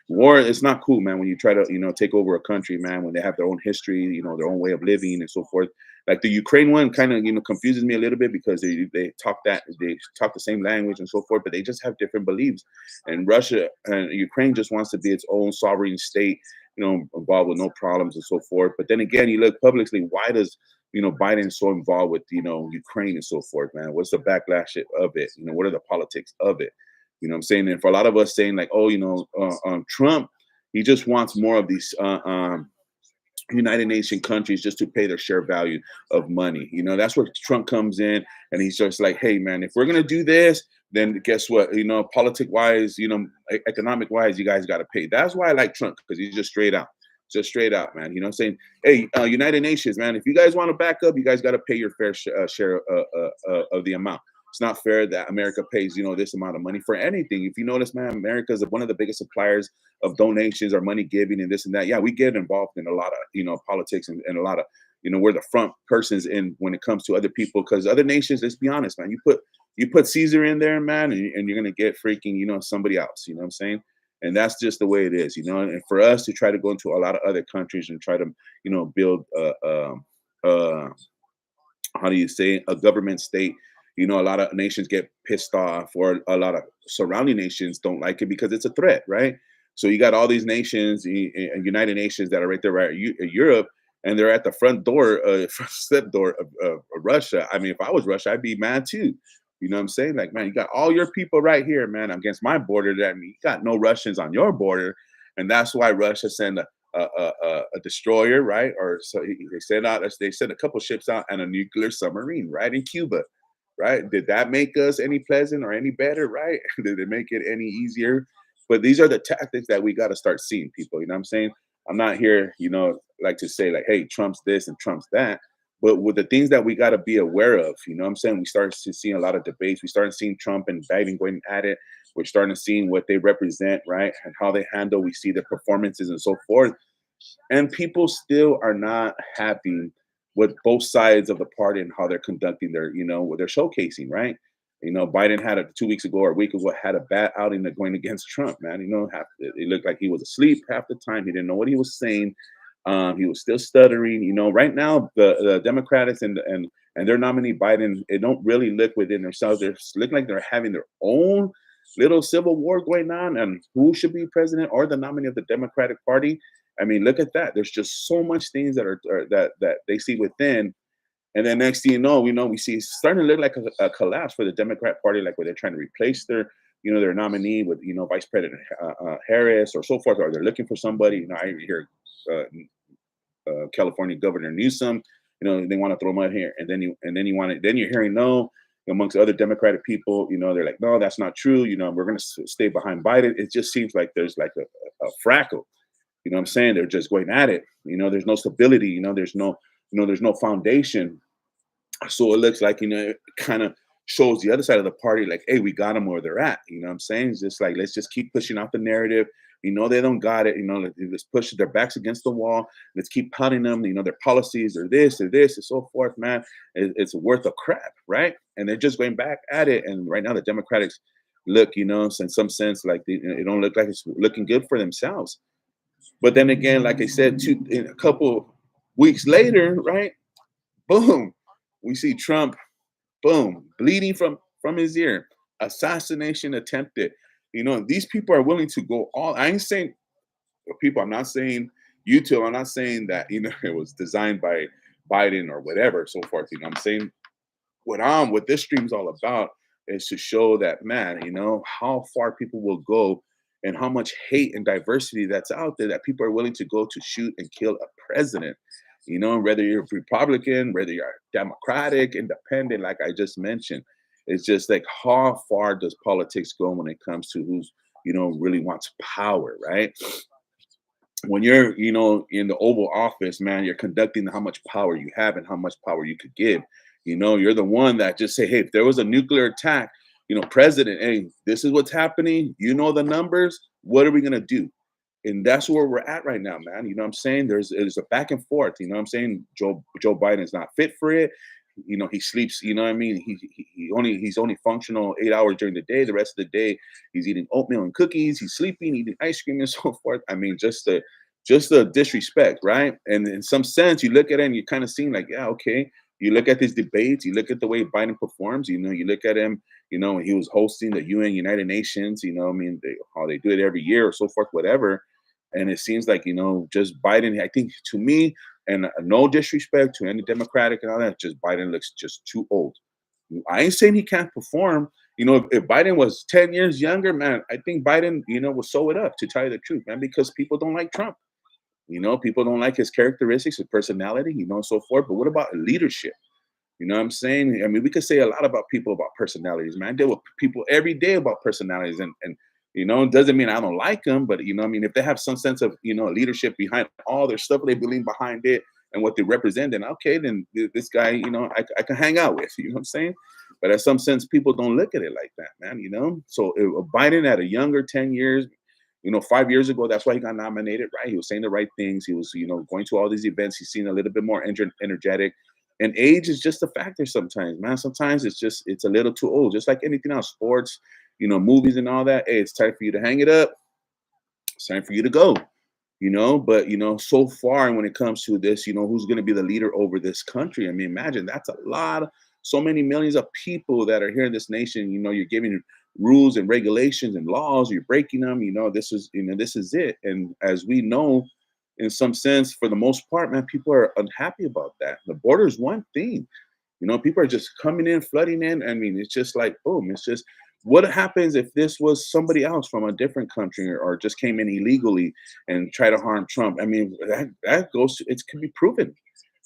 War, it's not cool, man, when you try to, take over a country, man, when they have their own history, their own way of living and so forth. Like the Ukraine one kind of, confuses me a little bit because they talk the same language and so forth, but they just have different beliefs. And Russia and Ukraine just wants to be its own sovereign state, involved with no problems and so forth. But then again, you look publicly, why does Biden so involved with Ukraine and so forth, man? What's the backlash of it? What are the politics of it? I'm saying? And for a lot of us saying like, oh, Trump, he just wants more of these United Nation countries just to pay their share value of money. That's where Trump comes in, and he's just like, hey, man, if we're gonna do this, then guess what? Politic wise, economic wise, you guys got to pay. That's why I like Trump, because he's just straight out, man. Saying, hey, United Nations, man, if you guys want to back up, you guys got to pay your fair share of the amount. It's not fair that America pays, this amount of money for anything. If you notice, man, America is one of the biggest suppliers of donations or money giving and this and that. Yeah, we get involved in a lot of, politics and a lot of, we're the front persons in when it comes to other people, because other nations, let's be honest, man, you put Caesar in there, man, and you're going to get freaking, somebody else, what I'm saying? And that's just the way it is, and for us to try to go into a lot of other countries and try to, build, how do you say, a government state. A lot of nations get pissed off, or a lot of surrounding nations don't like it because it's a threat, right? So you got all these nations, United Nations, that are right there, right? Europe, and they're at the front door, front step door of Russia. I mean, if I was Russia, I'd be mad too. You know what I'm saying? Like, man, you got all your people right here, man, against my border. That means you got no Russians on your border, and that's why Russia sent a destroyer, right? Or so they sent a couple ships out and a nuclear submarine, right, in Cuba. Right? Did that make us any pleasant or any better? Right? Did it make it any easier? But these are the tactics that we got to start seeing, people. You know what I'm saying? I'm not here, like to say like, hey, Trump's this and Trump's that. But with the things that we got to be aware of, what I'm saying? We start to see a lot of debates. We started seeing Trump and Biden going at it. We're starting to see what they represent, right? And how they handle. We see the performances and so forth. And people still are not happy with both sides of the party and how they're conducting their, what they're showcasing, right? Biden had 2 weeks ago or a week ago had a bad outing going against Trump, man. It looked like he was asleep half the time. He didn't know what he was saying. He was still stuttering. Right now the Democrats and their nominee Biden, it don't really look within themselves. They're look like they're having their own little civil war going on, and who should be president or the nominee of the Democratic Party. I mean, look at that. There's just so much things that are that they see within, and then next thing we see it's starting to look like a collapse for the Democrat Party, like where they're trying to replace their their nominee with Vice President Harris or so forth, or they're looking for somebody. I hear California Governor Newsom, they want to throw mud here, and then you're hearing no amongst other Democratic people, they're like, no, that's not true. We're going to stay behind Biden. It just seems like there's like a frackle. What I'm saying? They're just going at it. There's no stability. There's no foundation. So it looks like, it kind of shows the other side of the party like, hey, we got them where they're at. What I'm saying? It's just like, let's just keep pushing out the narrative. They don't got it. Let's push their backs against the wall. Let's keep pounding them. Their policies are this and so forth, man. It's worth a crap, right? And they're just going back at it. And right now the Democrats look, in some sense, like it don't look like it's looking good for themselves. But then again, like I said, in a couple weeks later, right? Boom, we see Trump, boom, bleeding from his ear, assassination attempted. These people are willing to go all. I ain't saying people. I'm not saying YouTube. I'm not saying that it was designed by Biden or whatever, so forth. I'm saying what this stream's all about is to show that, man, how far people will go and how much hate and diversity that's out there, that people are willing to go to shoot and kill a president. Whether you're Republican, whether you're Democratic, independent, like I just mentioned, it's just like, how far does politics go when it comes to who's, really wants power, right? When you're, in the Oval Office, man, you're conducting how much power you have and how much power you could give. You're the one that just say, hey, if there was a nuclear attack, president, hey, this is what's happening. The numbers. What are we going to do? And that's where we're at right now, man. What I'm saying? There's a back and forth. I'm saying? Joe Biden is not fit for it. he sleeps. You know what I mean? He's only functional 8 hours during the day. The rest of the day, he's eating oatmeal and cookies. He's sleeping, eating ice cream, and so forth. I mean, just the disrespect, right? And in some sense, you look at it and you kind of seem like, yeah, okay. You look at these debates, you look at the way Biden performs, you look at him, when he was hosting the UN United Nations, I mean, how they do it every year or so forth, whatever. And it seems like, just Biden, I think to me, and no disrespect to any Democratic and all that, just Biden looks just too old. I ain't saying he can't perform. If Biden was 10 years younger, man, I think Biden, would sew it up, to tell you the truth, man, because people don't like Trump. People don't like his characteristics, his personality, and so forth. But what about leadership? You know what I'm saying? I mean, we could say a lot about people about personalities, man. I deal with people every day about personalities, and it doesn't mean I don't like them, but I mean, if they have some sense of leadership behind all their stuff, they believe behind it and what they represent, then okay, then this guy, I can hang out with. You know what I'm saying? But in some sense, people don't look at it like that, man. So Biden at a younger 10 years, 5 years ago, that's why he got nominated, right? He was saying the right things. He was, going to all these events. He's seen a little bit more energetic. And age is just a factor sometimes, man. Sometimes it's a little too old, just like anything else, sports, movies and all that. Hey, it's time for you to hang it up. It's time for you to go, but so far when it comes to this, who's going to be the leader over this country? I mean, imagine that's a lot, so many millions of people that are here in this nation. You're giving rules and regulations and laws, you're breaking them. This is it. And as we know, in some sense, for the most part, man, people are unhappy about that. The border is one thing. People are just coming in, flooding in. I mean, it's just like, boom, it's just what happens if this was somebody else from a different country, or just came in illegally and try to harm Trump? I mean, that goes to, it could be proven,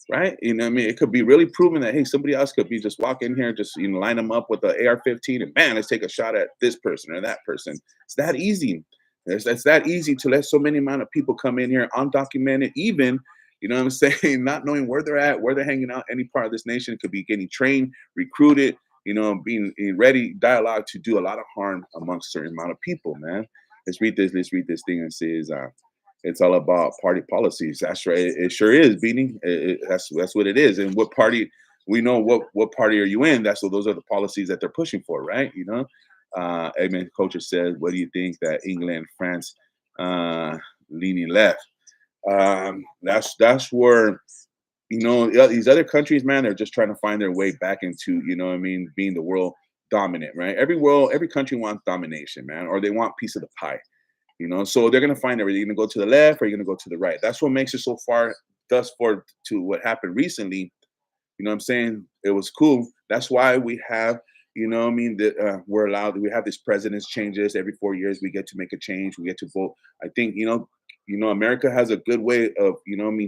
right? What I mean, it could be really proven that, hey, somebody else could be just walk in here, just line them up with the AR-15 and bam, let's take a shot at this person or that person. It's that easy. It's that easy to let so many amount of people come in here undocumented, even, what I'm saying, not knowing where they're at, where they're hanging out, any part of this nation. Could be getting trained, recruited, being in ready dialogue to do a lot of harm amongst certain amount of people, man. Let's read this thing. It says, it's all about party policies. That's right. It sure is, Beanie. That's what it is. And what party, we know what party are you in? Those are the policies that they're pushing for, right? Amen. Culture says, what do you think that England, France, leaning left? That's where these other countries, man, they're just trying to find their way back into being the world dominant, right? Every country wants domination, man, or they want piece of the pie. So they're gonna find everything. You're gonna go to the left or you're gonna go to the right. That's what makes it so far thus far to what happened recently. What I'm saying? It was cool. That's why we have, that we're allowed, we have this president's changes every 4 years. We get to make a change. We get to vote. I think, America has a good way of,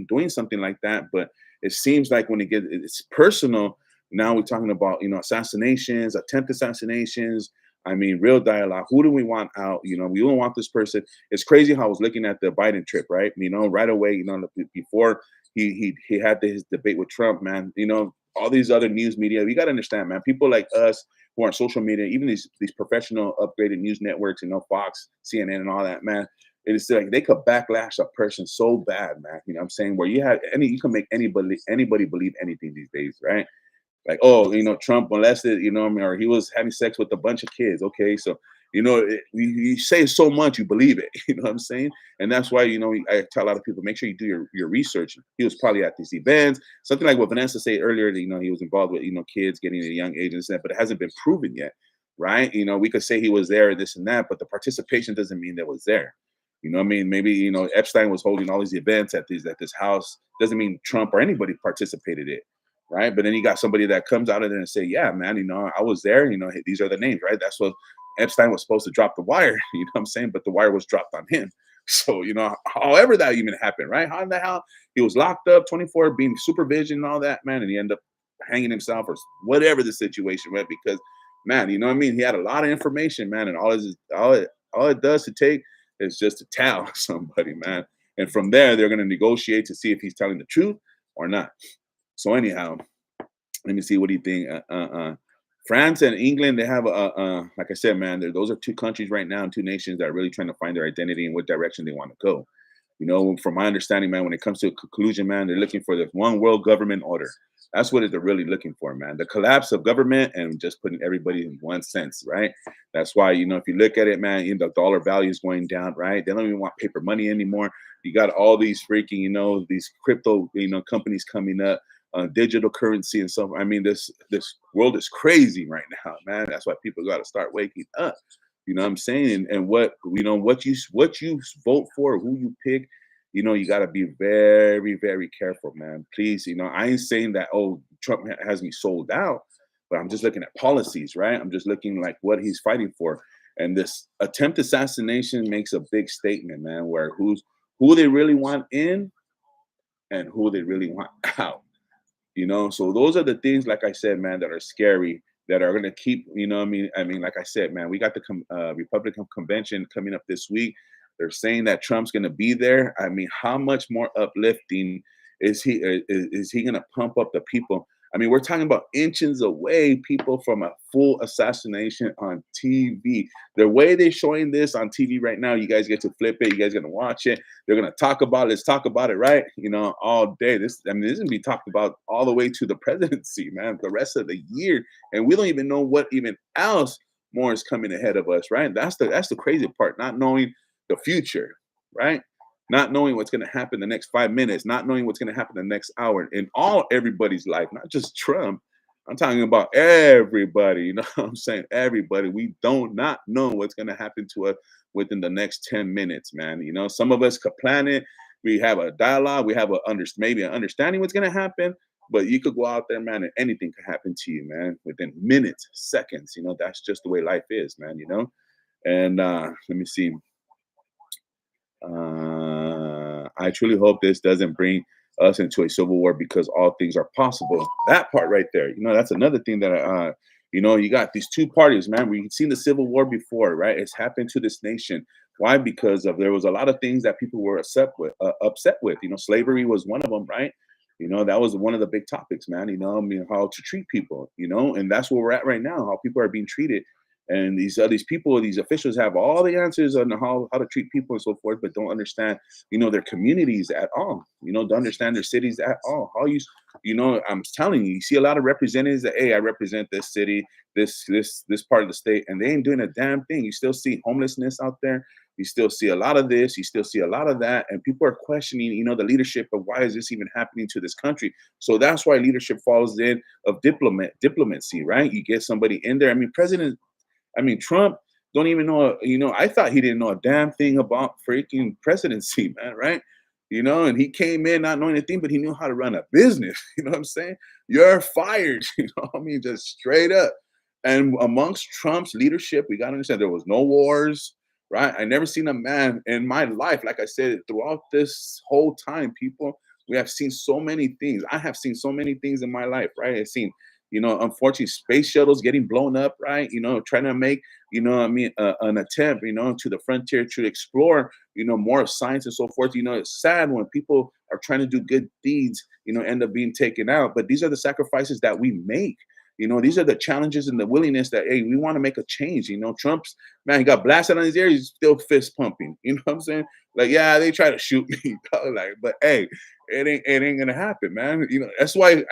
doing something like that. But it seems like when it's personal, now we're talking about, assassinations, attempted assassinations. I mean, real dialogue. Who do we want out? We don't want this person. It's crazy how I was looking at the Biden trip, right? Right away, before he had his debate with Trump, man. All these other news media, we got to understand, man. People like us who are on social media, even these professional upgraded news networks, Fox, CNN, and all that, man. It's like they could backlash a person so bad, man. What I'm saying? Where you can make anybody believe anything these days, right? Like, oh, Trump molested, or he was having sex with a bunch of kids. Okay, so you say so much, you believe it. You know what I'm saying? And that's why I tell a lot of people, make sure you do your research. He was probably at these events, something like what Vanessa said earlier. That he was involved with kids getting at a young age and that, but it hasn't been proven yet, right? We could say he was there, this and that, but the participation doesn't mean that was there. What I mean? Maybe Epstein was holding all these events at this house. Doesn't mean Trump or anybody participated in it. Right. But then you got somebody that comes out of there and say, yeah, man, I was there, these are the names, right? That's what Epstein was supposed to drop the wire, what I'm saying? But the wire was dropped on him. So, however that even happened, right? How in the hell he was locked up 24, being supervision and all that, man, and he ended up hanging himself or whatever the situation went, because, man, what I mean? He had a lot of information, man, and all it does to take is just to tell somebody, man. And from there, they're going to negotiate to see if he's telling the truth or not. So anyhow, let me see. What do you think? France and England, they have like I said, man, those are two countries right now, and two nations that are really trying to find their identity and what direction they want to go. From my understanding, man, when it comes to a conclusion, man, they're looking for the one world government order. That's what they're really looking for, man. The collapse of government and just putting everybody in one sense, right? That's why, if you look at it, man, the dollar value is going down, right? They don't even want paper money anymore. You got all these freaking, these crypto, companies coming up, digital currency and stuff. I mean, this world is crazy right now, man. That's why people got to start waking up. You know what I'm saying? And what you vote for, who you pick, you got to be very, very careful, man. Please, I ain't saying that, oh, Trump has me sold out, but I'm just looking at policies, right? I'm just looking like what he's fighting for. And this attempt assassination makes a big statement, man, where who they really want in and who they really want out. So those are the things, like I said, man, that are scary, that are going to keep, what I mean, like I said, man, we got the Republican convention coming up this week. They're saying that Trump's going to be there. I mean, how much more uplifting is he going to pump up the people? I mean, we're talking about inches away, people, from a full assassination on TV. The way they're showing this on TV right now, you guys get to flip it. You guys going to watch it. They're going to talk about it. Let's talk about it, right? All day. This is going to be talked about all the way to the presidency, man, the rest of the year. And we don't even know what even else more is coming ahead of us, right? That's the crazy part, not knowing the future, right? Not knowing what's going to happen the next 5 minutes, not knowing what's going to happen the next hour in everybody's life, not just Trump. I'm talking about everybody. You know what I'm saying? Everybody. We don't not know what's going to happen to us within the next 10 minutes, man. Some of us could plan it. We have a dialogue. We have maybe an understanding what's going to happen. But you could go out there, man, and anything could happen to you, man, within minutes, seconds. That's just the way life is, man. And let me see. I truly hope this doesn't bring us into a civil war because all things are possible. That part right there, that's another thing that you got these two parties, man. We've seen the civil war before, right? It's happened to this nation. Why? Because there was a lot of things that people were upset with. Slavery was one of them, right? That was one of the big topics, man. I mean, how to treat people, and that's where we're at right now. How people are being treated. And these people, these officials have all the answers on how to treat people and so forth, but don't understand, their communities at all. Don't understand their cities at all. I'm telling you, you see a lot of representatives that, hey, I represent this city, this part of the state, and they ain't doing a damn thing. You still see homelessness out there. You still see a lot of this. You still see a lot of that, and people are questioning, the leadership of why is this even happening to this country. So that's why leadership falls in of diplomacy, right? You get somebody in there. Trump don't even know, I thought he didn't know a damn thing about freaking presidency, man, right? And he came in not knowing anything, but he knew how to run a business. You know what I'm saying? You're fired, just straight up. And amongst Trump's leadership, we got to understand there was no wars, right? I never seen a man in my life, like I said, throughout this whole time, people, we have seen so many things. I have seen so many things in my life, right? I've seen unfortunately, space shuttles getting blown up, right? Trying to make, an attempt, to the frontier to explore, more of science and so forth. It's sad when people are trying to do good deeds, end up being taken out. But these are the sacrifices that we make. These are the challenges and the willingness that, hey, we want to make a change. Trump's, man, he got blasted on his ear. He's still fist pumping. You know what I'm saying? Like, yeah, they try to shoot me. But hey, it ain't going to happen, man. That's why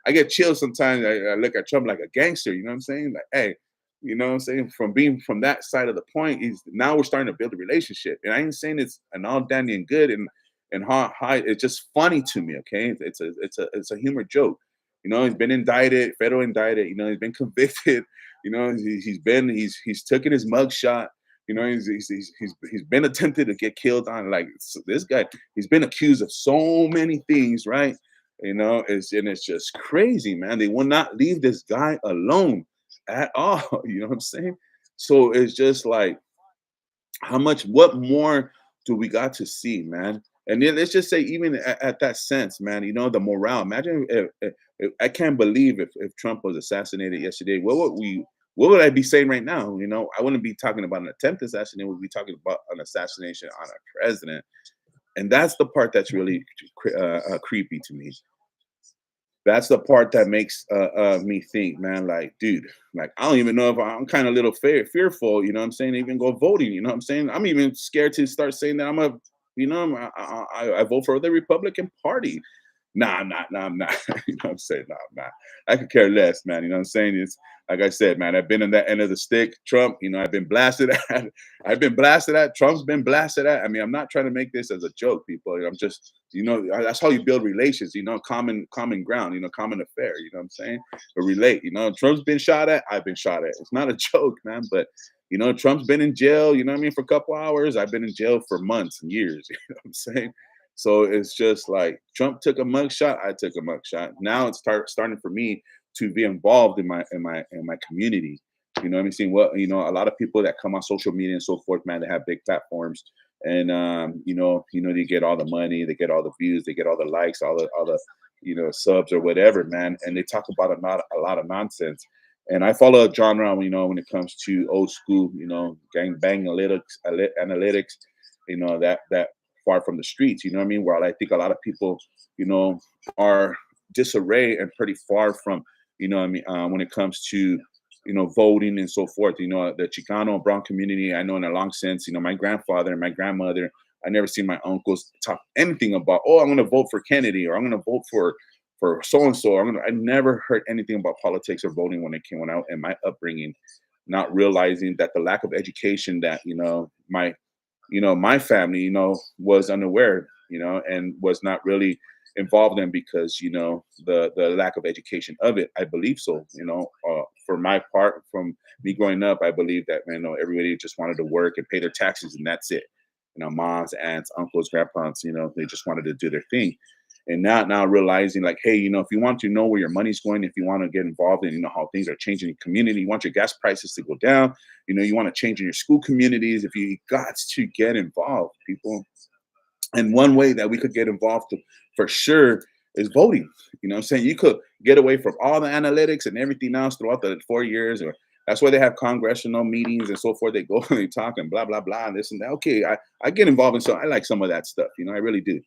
I get chills sometimes. I look at Trump like a gangster, you know what I'm saying? Like, hey, you know what I'm saying? From being from that side of the point, now we're starting to build a relationship. And I ain't saying it's an all dandy and good and high. It's just funny to me, okay? It's a humor joke. He's been indicted, federal indicted, he's been convicted, he's taken his mug shot. He's been attempted to get killed on. Like, this guy, he's been accused of so many things, right? It's just crazy, man. They will not leave this guy alone at all. You know what I'm saying? So it's just like, what more do we got to see, man? And then let's just say, even at that sense, man, the morale. Imagine if I can't believe if Trump was assassinated yesterday. What would I be saying right now? I wouldn't be talking about an attempted assassination. We'd be talking about an assassination on a president. And that's the part that's really creepy to me. That's the part that makes me think, man, like, dude, like, I don't even know if I'm kind of a little fearful, you know what I'm saying, even go voting, you know what I'm saying? I'm even scared to start saying that I vote for the Republican Party. Nah, I'm not. Nah, I'm not. You know what I'm saying? Nah, I'm not. I could care less, man. You know what I'm saying? It's like I said, man. I've been in that end of the stick. Trump, I've been blasted at. I've been blasted at. Trump's been blasted at. I mean, I'm not trying to make this as a joke, people. I'm just, that's how you build relations. Common ground. Common affair. You know what I'm saying? But relate. Trump's been shot at. I've been shot at. It's not a joke, man. But Trump's been in jail. You know what I mean? For a couple hours. I've been in jail for months and years. You know what I'm saying? So it's just like Trump took a mugshot, I took a mugshot. Now it's starting for me to be involved in my community. You know what I mean? Seeing a lot of people that come on social media and so forth, man, they have big platforms, and they get all the money, they get all the views, they get all the likes, all the subs or whatever, man, and they talk about a lot of nonsense. And I follow a genre, when it comes to old school, gang bang analytics, that far from the streets, you know what I mean? While I think a lot of people, are disarray and pretty far from, what I mean, when it comes to, voting and so forth, the Chicano and brown community, I know in a long sense, my grandfather and my grandmother, I never seen my uncles talk anything about, oh, I'm going to vote for Kennedy, or I'm going to vote for so and so. I never heard anything about politics or voting when out in my upbringing, not realizing that the lack of education that my family, was unaware, and was not really involved in, because the lack of education of it. I believe so. For my part, from me growing up, I believe that everybody just wanted to work and pay their taxes, and that's it. Moms, aunts, uncles, grandparents, they just wanted to do their thing. And now realizing, like, hey, if you want to know where your money's going, if you want to get involved in how things are changing in your community, you want your gas prices to go down, you want to change in your school communities, if you got to get involved, people. And one way that we could get involved for sure is voting. You know what I'm saying? You could get away from all the analytics and everything else throughout the 4 years, or that's why they have congressional meetings and so forth. They go and they talk and blah blah blah and this and that. Okay, I get involved in, so I like some of that stuff. I really do.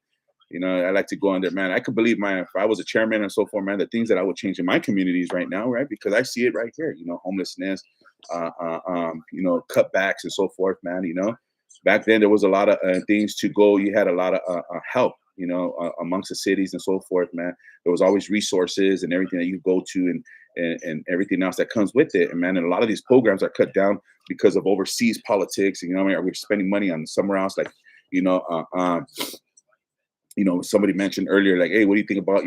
I like to go on there, man. I could believe, if I was a chairman and so forth, man, the things that I would change in my communities right now, right? Because I see it right here, homelessness, cutbacks and so forth, man. Back then there was a lot of things to go. You had a lot of help, amongst the cities and so forth, man. There was always resources and everything that you go to, and everything else that comes with it. And man, and a lot of these programs are cut down because of overseas politics. And, we're spending money on somewhere else, like, somebody mentioned earlier, like, hey, what do you think about,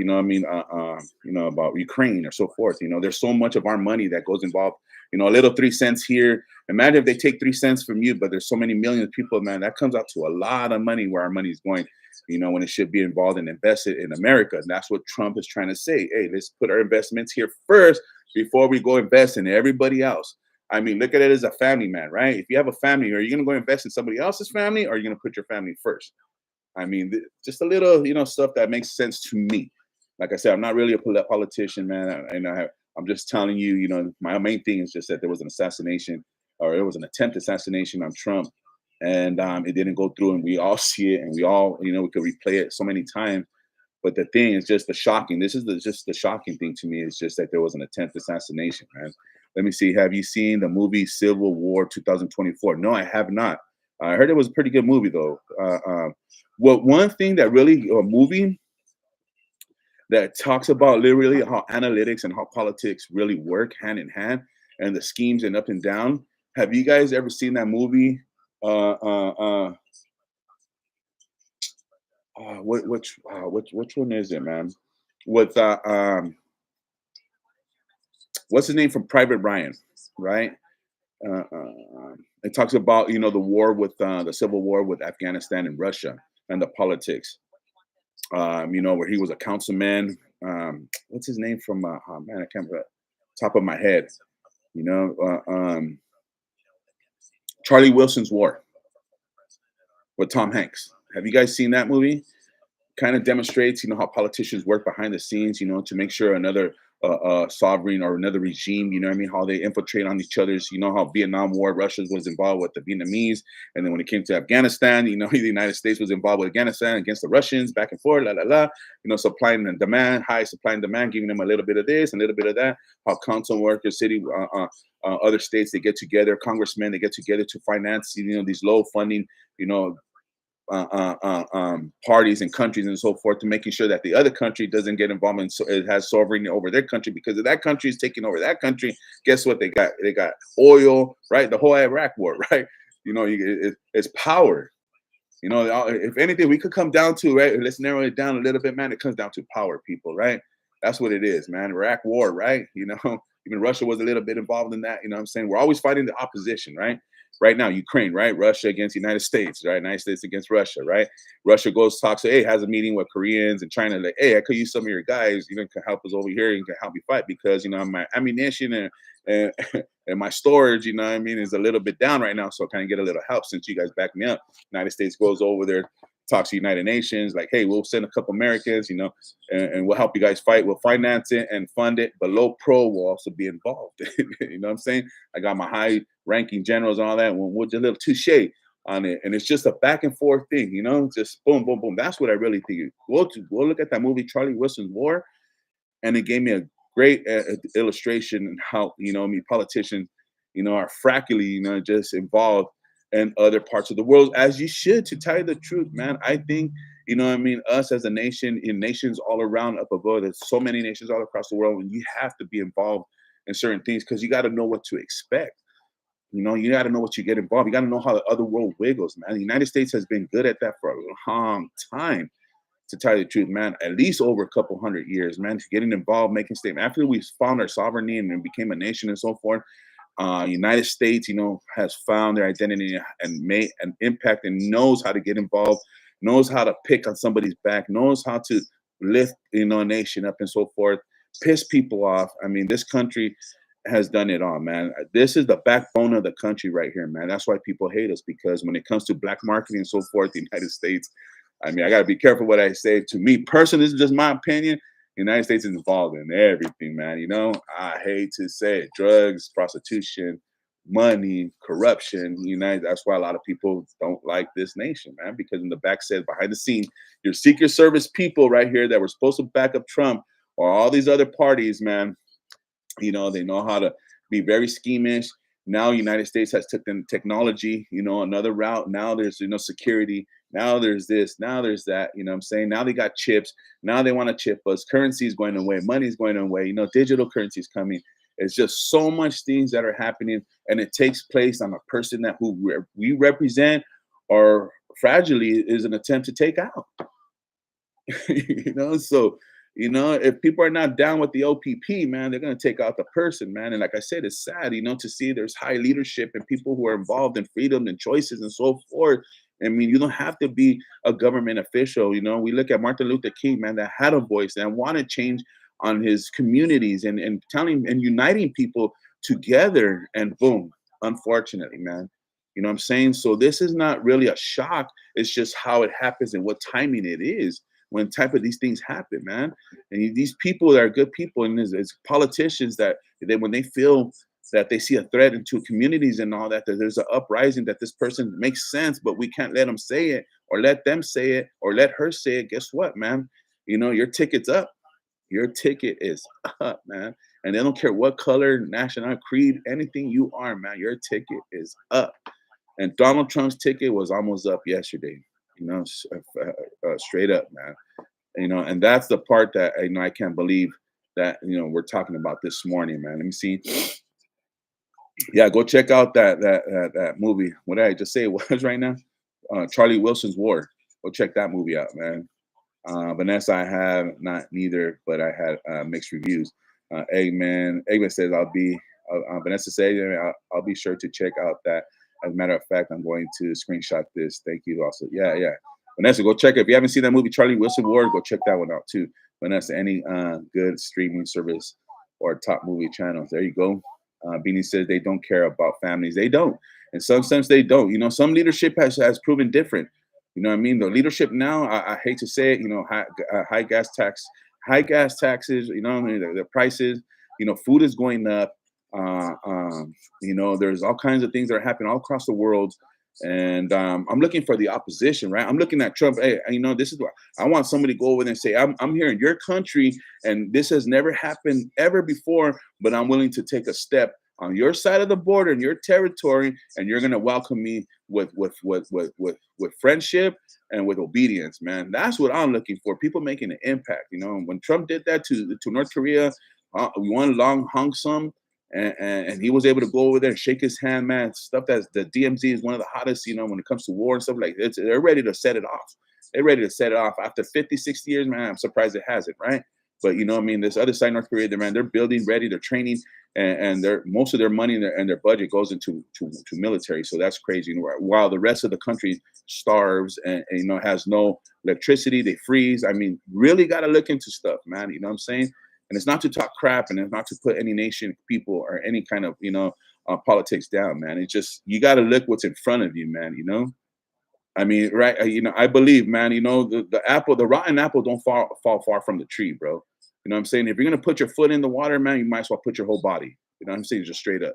about Ukraine or so forth? There's so much of our money that goes involved, a little 3 cents here. Imagine if they take 3 cents from you, but there's so many millions of people, man, that comes out to a lot of money where our money is going, when it should be involved and invested in America. And that's what Trump is trying to say. Hey, let's put our investments here first before we go invest in everybody else. I mean, look at it as a family, man, right? If you have a family, are you going to go invest in somebody else's family, or are you going to put your family first? I mean, just a little, stuff that makes sense to me. Like I said, I'm not really a politician, man, and I'm just telling you, my main thing is just that there was an assassination, or it was an attempted assassination on Trump, and it didn't go through, and we all see it, and we all, we could replay it so many times. But the thing is just the shocking. This is just the shocking thing to me is just that there was an attempted assassination, man. Let me see. Have you seen the movie Civil War 2024? No, I have not. I heard it was a pretty good movie, though. Well, one thing that really a movie that talks about literally how analytics and how politics really work hand in hand, and the schemes and up and down. Have you guys ever seen that movie? Which one is it, man? With what's his name from Private Ryan, right? It talks about the war with the civil war with Afghanistan and Russia and the politics. Where he was a councilman. What's his name from? Oh man, I can't remember top of my head. Charlie Wilson's War with Tom Hanks. Have you guys seen that movie? Kind of demonstrates, how politicians work behind the scenes, to make sure another sovereign or another regime, how they infiltrate on each other's, how Vietnam War, Russia was involved with the Vietnamese. And then when it came to Afghanistan, the United States was involved with Afghanistan against the Russians, back and forth, supplying and demand, high supply and demand, giving them a little bit of this, a little bit of that, how council workers, city, other states, they get together, congressmen, they get together to finance, these low funding, parties and countries and so forth to making sure that the other country doesn't get involved in, so it has sovereignty over their country, because if that country is taking over that country, guess what they got oil, right? The whole Iraq war, right? It's power. If anything, we could come down to, right, let's narrow it down a little bit, man. It comes down to power, people, right? That's what it is, man. Iraq war, right? Even Russia was a little bit involved in that. You know what I'm saying? We're always fighting the opposition, right? Right now, Ukraine, right? Russia against the United States, right? United States against Russia, right? Russia goes talks, hey, has a meeting with Koreans and China, like, hey, I could use some of your guys, can help us over here, you can help me fight, because my ammunition and and my storage, is a little bit down right now. So can I get a little help since you guys back me up? United States goes over there, talks to United Nations, like, hey, we'll send a couple Americans, and we'll help you guys fight. We'll finance it and fund it, but low pro will also be involved. You know what I'm saying? I got my high ranking generals and all that. We'll do a little touche on it. And it's just a back and forth thing, just boom, boom, boom. That's what I really think. We'll look at that movie, Charlie Wilson's War, and it gave me a great illustration and how, politicians, are frackly, just involved in other parts of the world, as you should, to tell you the truth, man. I think, us as a nation, in nations all around up above, there's so many nations all across the world, and you have to be involved in certain things, because you got to know what to expect. You got to know what you get involved. You got to know how the other world wiggles, man. The United States has been good at that for a long time, to tell you the truth, man. At least over a couple hundred years, man, to getting involved, making statements. After we found our sovereignty and then became a nation and so forth, United States, has found their identity and made an impact, and knows how to get involved, knows how to pick on somebody's back, knows how to lift, a nation up and so forth, piss people off. This country has done it all, man. This is the backbone of the country right here, man. That's why people hate us, because when it comes to black marketing and so forth, the United States, I got to be careful what I say. To me personally, this is just my opinion. The United States is involved in everything, man. I hate to say it. Drugs, prostitution, money, corruption. That's why a lot of people don't like this nation, man, because in the back said, behind the scene, your Secret Service people right here that were supposed to back up Trump, or all these other parties, man, they know how to be very schemish. Now United States has taken technology, another route. Now there's, security. Now there's this, now there's that, what I'm saying? Now they got chips. Now they want to chip us. Currency is going away. Money's going away. Digital currency is coming. It's just so much things that are happening, and it takes place on a person that we represent, or fragilely is an attempt to take out. So if people are not down with the OPP, man, they're going to take out the person, man. And like I said, it's sad, to see there's high leadership and people who are involved in freedom and choices and so forth. You don't have to be a government official. We look at Martin Luther King, man, that had a voice and wanted change on his communities and telling and uniting people together. And boom, unfortunately, man, what I'm saying? So this is not really a shock. It's just how it happens and what timing it is when type of these things happen, man. And these people that are good people, and it's politicians that when they feel that they see a threat into communities and all that, that there's an uprising, that this person makes sense, but we can't let them say it, or let them say it, or let her say it. Guess what, man? Your ticket's up. Your ticket is up, man. And they don't care what color, national, creed, anything you are, man. Your ticket is up. And Donald Trump's ticket was almost up yesterday. Straight up, man. And that's the part that I can't believe that we're talking about this morning, man. Let me see. Yeah, go check out that movie. What did I just say it was right now? Charlie Wilson's War. Go check that movie out, man. Vanessa, I have not neither, but I had mixed reviews. Eggman says Vanessa says I'll be sure to check out that. As a matter of fact, I'm going to screenshot this. Thank you. Also, yeah. Vanessa, go check it. If you haven't seen that movie, Charlie Wilson War, go check that one out too. Vanessa, any good streaming service or top movie channels? There you go. Beanie says they don't care about families. They don't. In some sense, they don't. Some leadership has proven different. The leadership now, I hate to say it, high gas taxes, the prices, food is going up. There's all kinds of things that are happening all across the world. And I'm looking for the opposition, right? I'm looking at Trump. Hey, this is what I want somebody to go over there and say, I'm here in your country, and this has never happened ever before, but I'm willing to take a step on your side of the border in your territory, and you're gonna welcome me with friendship and with obedience, man. That's what I'm looking for. People making an impact. You know, when Trump did that to North Korea, one long hung some, and he was able to go over there and shake his hand, man. Stuff that's the DMZ is one of the hottest, you know, when it comes to war and stuff like that. They're ready to set it off. They're ready to set it off after 50, 60 years, man. I'm surprised it hasn't, right? But you know, I mean, this other side, North Korea, man, they're building ready, they're training, and they're most of their money and their budget goes into to military. So that's crazy. While the rest of the country starves and you know has no electricity, they freeze. I mean, really got to look into stuff, man. You know what I'm saying? And it's not to talk crap, and it's not to put any nation, people, or any kind of politics down, man. It's just you got to look what's in front of you, man. You know. I mean, right? You know, I believe, man. You know, the apple, the rotten apple, don't fall far from the tree, bro. You know what I'm saying? If you're gonna put your foot in the water, man, you might as well put your whole body. You know what I'm saying? Just straight up.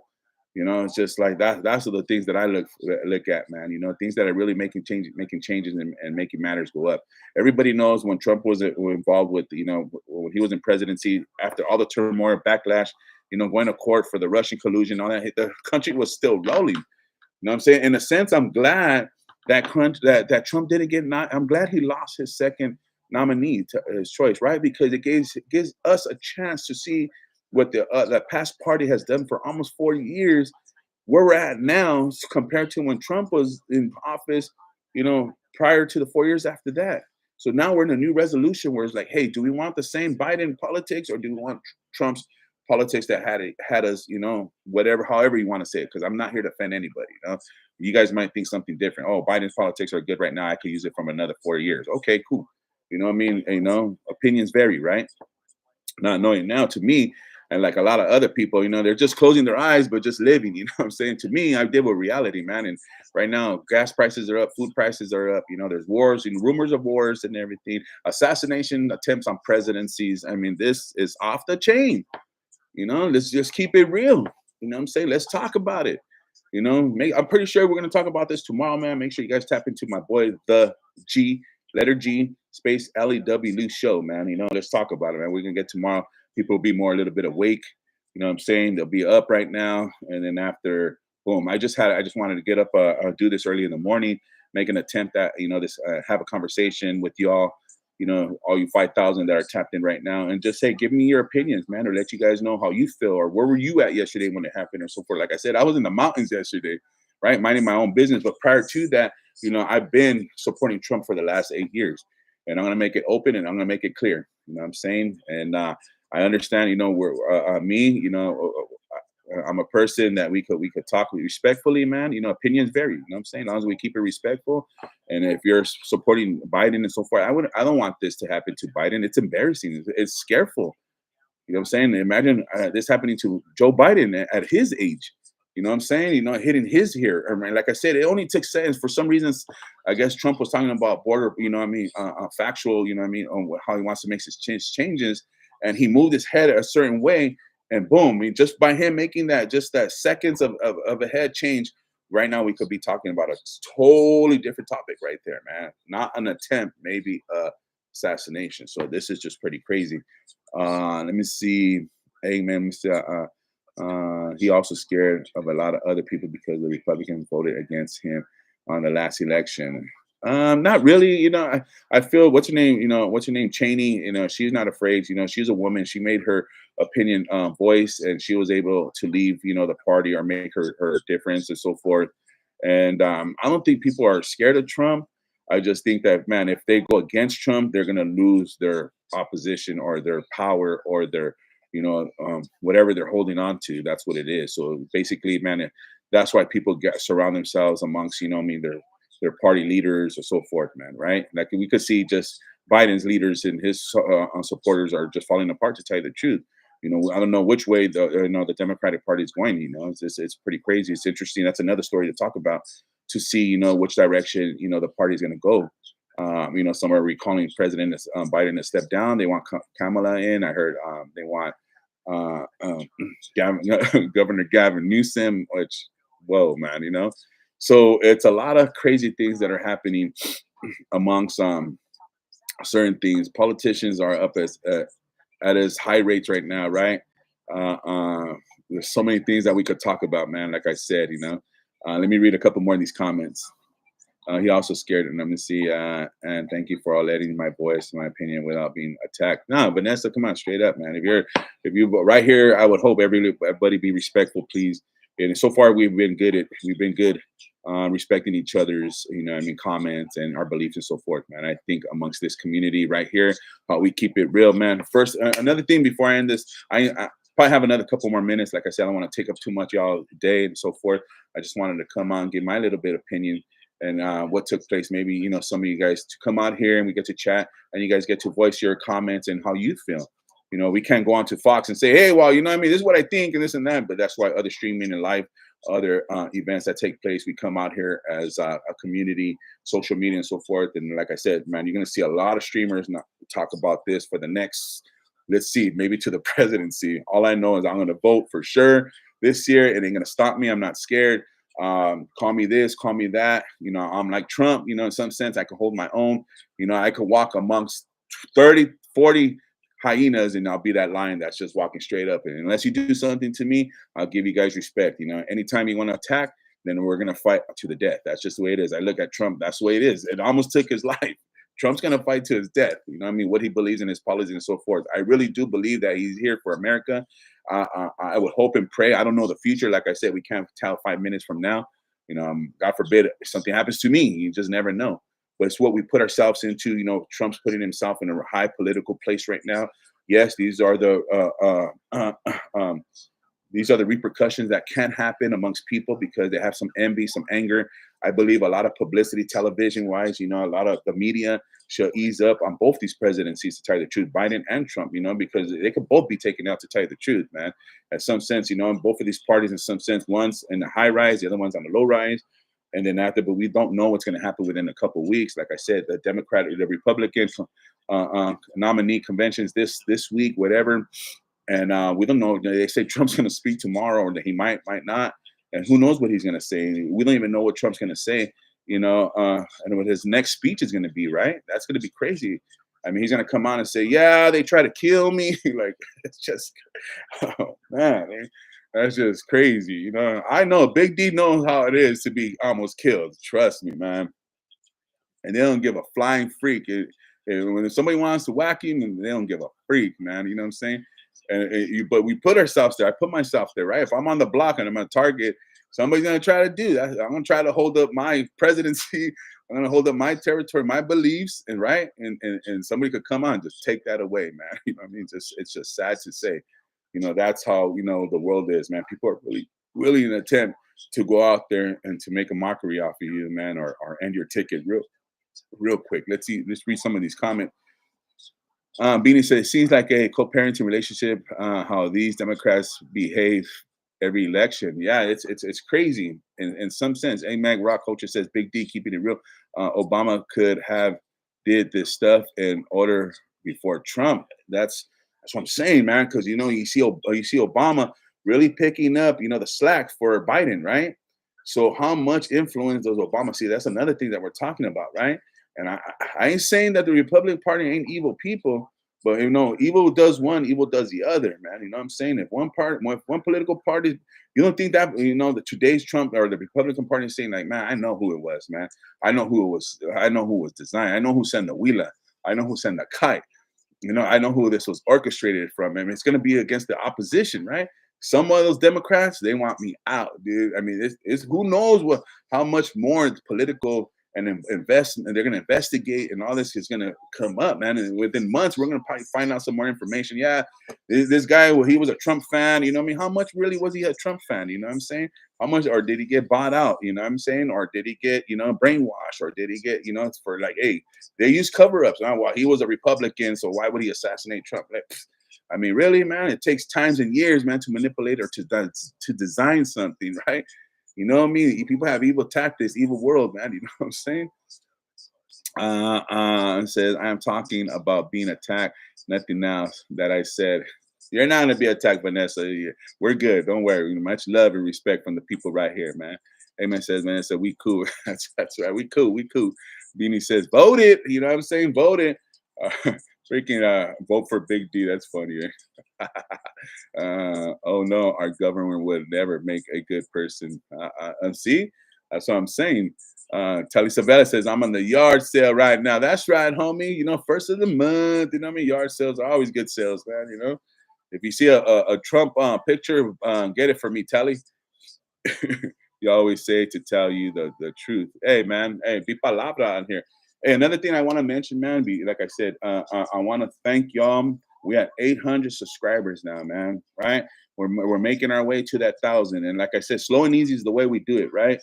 You know, it's just like that. That's the things that I look at, man. You know, things that are really making changes and making matters go up. Everybody knows when Trump was involved with, you know, when he was in presidency, after all the turmoil, backlash, you know, going to court for the Russian collusion, all that, the country was still rolling. You know what I'm saying? In a sense, I'm glad that Trump didn't get not. I'm glad he lost his second nominee to his choice, right? Because it gives us a chance to see what the past party has done for almost 40 years, where we're at now compared to when Trump was in office, you know, prior to the 4 years after that. So now we're in a new resolution where it's like, hey, do we want the same Biden politics or do we want Trump's politics that had us, you know, whatever, however you want to say it? Because I'm not here to offend anybody. You know, you guys might think something different. Oh, Biden's politics are good right now. I could use it from another 4 years. Okay, cool. You know what I mean? You know, opinions vary, right? Not knowing now to me, and like a lot of other people, you know, they're just closing their eyes but just living. You know what I'm saying? To me, I deal with reality, man. And right now, gas prices are up, food prices are up. You know, there's wars and rumors of wars and everything. Assassination attempts on presidencies. I mean, this is off the chain. You know, let's just keep it real. You know what I'm saying? Let's talk about it. You know, I'm pretty sure we're gonna talk about this tomorrow, man. Make sure you guys tap into my boy, the G, letter G, space LEW loose show, man. You know, let's talk about it, man. We're gonna get tomorrow. People will be more a little bit awake. You know what I'm saying? They'll be up right now. And then after, boom, I just wanted to get up, do this early in the morning, make an attempt at, you know, this, have a conversation with y'all, you know, all you 5,000 that are tapped in right now, and just say, give me your opinions, man, or let you guys know how you feel, or where were you at yesterday when it happened, or so forth. Like I said, I was in the mountains yesterday, right, minding my own business. But prior to that, you know, I've been supporting Trump for the last 8 years, and I'm gonna make it open and I'm gonna make it clear. You know what I'm saying? And I understand, you know, we're me, you know. I'm a person that we could talk respectfully, man. You know, opinions vary. You know what I'm saying? As long as we keep it respectful. And if you're supporting Biden and so forth, I don't want this to happen to Biden. It's embarrassing. It's scareful. You know what I'm saying? Imagine this happening to Joe Biden at his age. You know what I'm saying? You know, hitting his here. I mean, like I said, it only took seconds. For some reasons, I guess Trump was talking about border, you know what I mean, factual, you know what I mean, on how he wants to make his changes. And he moved his head a certain way. And boom, I mean, just by him making that, just that seconds of a head change, right now we could be talking about a totally different topic right there, man. Not an attempt, maybe assassination. So this is just pretty crazy. Let me see. Hey man, let me see. He also scared of a lot of other people because the Republicans voted against him on the last election. Not really. You know, I feel what's her name. You know, what's her name? Cheney. You know, she's not afraid. You know, she's a woman. She made her opinion voice, and she was able to leave. You know, the party or make her difference and so forth. And I don't think people are scared of Trump. I just think that, man, if they go against Trump, they're gonna lose their opposition or their power or their, you know, whatever they're holding on to. That's what it is. So basically, man, that's why people get surround themselves amongst, you know, I mean, their party leaders or so forth, man. Right? Like we could see just Biden's leaders and his supporters are just falling apart. To tell you the truth, you know, I don't know which way the Democratic Party is going. You know, it's pretty crazy. It's interesting. That's another story to talk about, to see, you know, which direction, you know, the party is going to go. You know, some are recalling President Biden to step down. They want Kamala in. I heard they want Gavin, Governor Gavin Newsom, which, whoa, man, you know. So it's a lot of crazy things that are happening amongst certain things. Politicians are up at as high rates right now, right? there's so many things that we could talk about, man. Like I said, let me read a couple more of these comments. He also scared, and let me see. And thank you for all letting my voice, my opinion, without being attacked. No, Vanessa, come on, straight up, man. If you right here, I would hope everybody be respectful, please. And so far, we've been good, respecting each other's, comments and our beliefs and so forth, man. I think amongst this community right here, how we keep it real, man. First, another thing before I end this, I probably have another couple more minutes. Like I said, I don't want to take up too much y'all day and so forth. I just wanted to come on, give my little bit of opinion and what took place. Maybe some of you guys to come out here and we get to chat and you guys get to voice your comments and how you feel. We can't go on to Fox and say, hey, well, what I mean, this is what I think and this and that. But that's why other streaming and live, other events that take place, we come out here as a community, social media and so forth. And like I said, man, you're going to see a lot of streamers not talk about this for the next, let's see, maybe to the presidency. All I know is I'm going to vote for sure this year. It ain't going to stop me. I'm not scared. Call me this, call me that. I'm like Trump, in some sense, I can hold my own. I could walk amongst 30, 40 hyenas and I'll be that lion that's just walking straight up. And unless you do something to me, I'll give you guys respect. Anytime you want to attack, then we're going to fight to the death. That's just the way it is. I look at Trump, that's the way it is. It almost took his life. Trump's going to fight to his death. What he believes in his policies and so forth. I really do believe that he's here for America. I would hope and pray. I don't know the future. Like I said, we can't tell 5 minutes from now. God forbid if something happens to me. You just never know. But it's what we put ourselves into. Trump's putting himself in a high political place right now. Yes, these are the repercussions that can happen amongst people because they have some envy, some anger. I believe a lot of publicity, television-wise, a lot of the media should ease up on both these presidencies, to tell you the truth, Biden and Trump, because they could both be taken out, to tell you the truth, man. In some sense, in both of these parties, in some sense, one's in the high rise, the other one's on the low rise. And then after, but we don't know what's going to happen within a couple of weeks. Like I said, the Democrat or the Republican nominee conventions this week, whatever. And we don't know. They say Trump's going to speak tomorrow, or that he might not. And who knows what he's going to say? We don't even know what Trump's going to say, and what his next speech is going to be, right? That's going to be crazy. I mean, he's going to come on and say, yeah, they try to kill me. Like, it's just, oh, man, that's just crazy. I know Big D knows how it is to be almost killed. Trust me, man. And they don't give a flying freak. When somebody wants to whack him, they don't give a freak, man. You know what I'm saying? But we put ourselves there. I put myself there, right? If I'm on the block and I'm on target, somebody's going to try to do that. I'm going to try to hold up my presidency. I'm going to hold up my territory, my beliefs, and right. And somebody could come on, just take that away, man. You know what I mean? It's just sad to say. That's how, the world is, man. People are really in an attempt to go out there and to make a mockery off of you, man, or end your ticket real quick. Let's read some of these comments. Beanie says, seems like a co-parenting relationship, how these Democrats behave every election. Yeah, it's crazy in some sense. A-Mag Rock Culture says, Big D, keeping it real. Obama could have did this stuff in order before Trump. That's what I'm saying, man, because, you see Obama really picking up, the slack for Biden, right? So how much influence does Obama see? That's another thing that we're talking about, right? And I ain't saying that the Republican Party ain't evil people, but evil does one, evil does the other, man. You know what I'm saying? If one political party, you don't think that the today's Trump or the Republican Party is saying like, man, I know who it was, man. I know who it was. I know who was designed. I know who sent the wheeler. I know who sent the kite. I know who this was orchestrated from. I mean, it's going to be against the opposition, right? Some of those Democrats, they want me out, dude. I mean, it's who knows how much more political and invest, and they're going to investigate, and all this is going to come up, man. And within months, we're going to probably find out some more information. Yeah, this guy, well, he was a Trump fan. You know what I mean? How much really was he a Trump fan? You know what I'm saying? How much, or did he get bought out? You know what I'm saying? Or did he get, brainwashed? Or did he get, it's for like, hey, they use cover-ups. Well, he was a Republican, so why would he assassinate Trump? Like, I mean, really, man, it takes times and years, man, to manipulate or to design something, right? You know what I mean? People have evil tactics, evil world, man. You know what I'm saying? It says, I am talking about being attacked, nothing else that I said. You're not going to be attacked, Vanessa. We're good. Don't worry. Much love and respect from the people right here, man. Amen says, man, so we cool. That's right. We cool. Beanie says, vote it. You know what I'm saying? Vote it. Freaking vote for Big D. That's funny. Oh no, our government would never make a good person. See, that's what I'm saying. Telly Savella says, I'm on the yard sale right now. That's right, homie. You know, first of the month. You know what I mean? Yard sales are always good sales, man. You know, if you see a Trump picture, get it for me, Telly. You always say to tell you the truth. Hey, man. Hey, be palabra on here. Hey, another thing I want to mention, man. Like I said, I want to thank y'all. We have 800 subscribers now, man. Right? We're making our way to that 1,000. And like I said, slow and easy is the way we do it, right?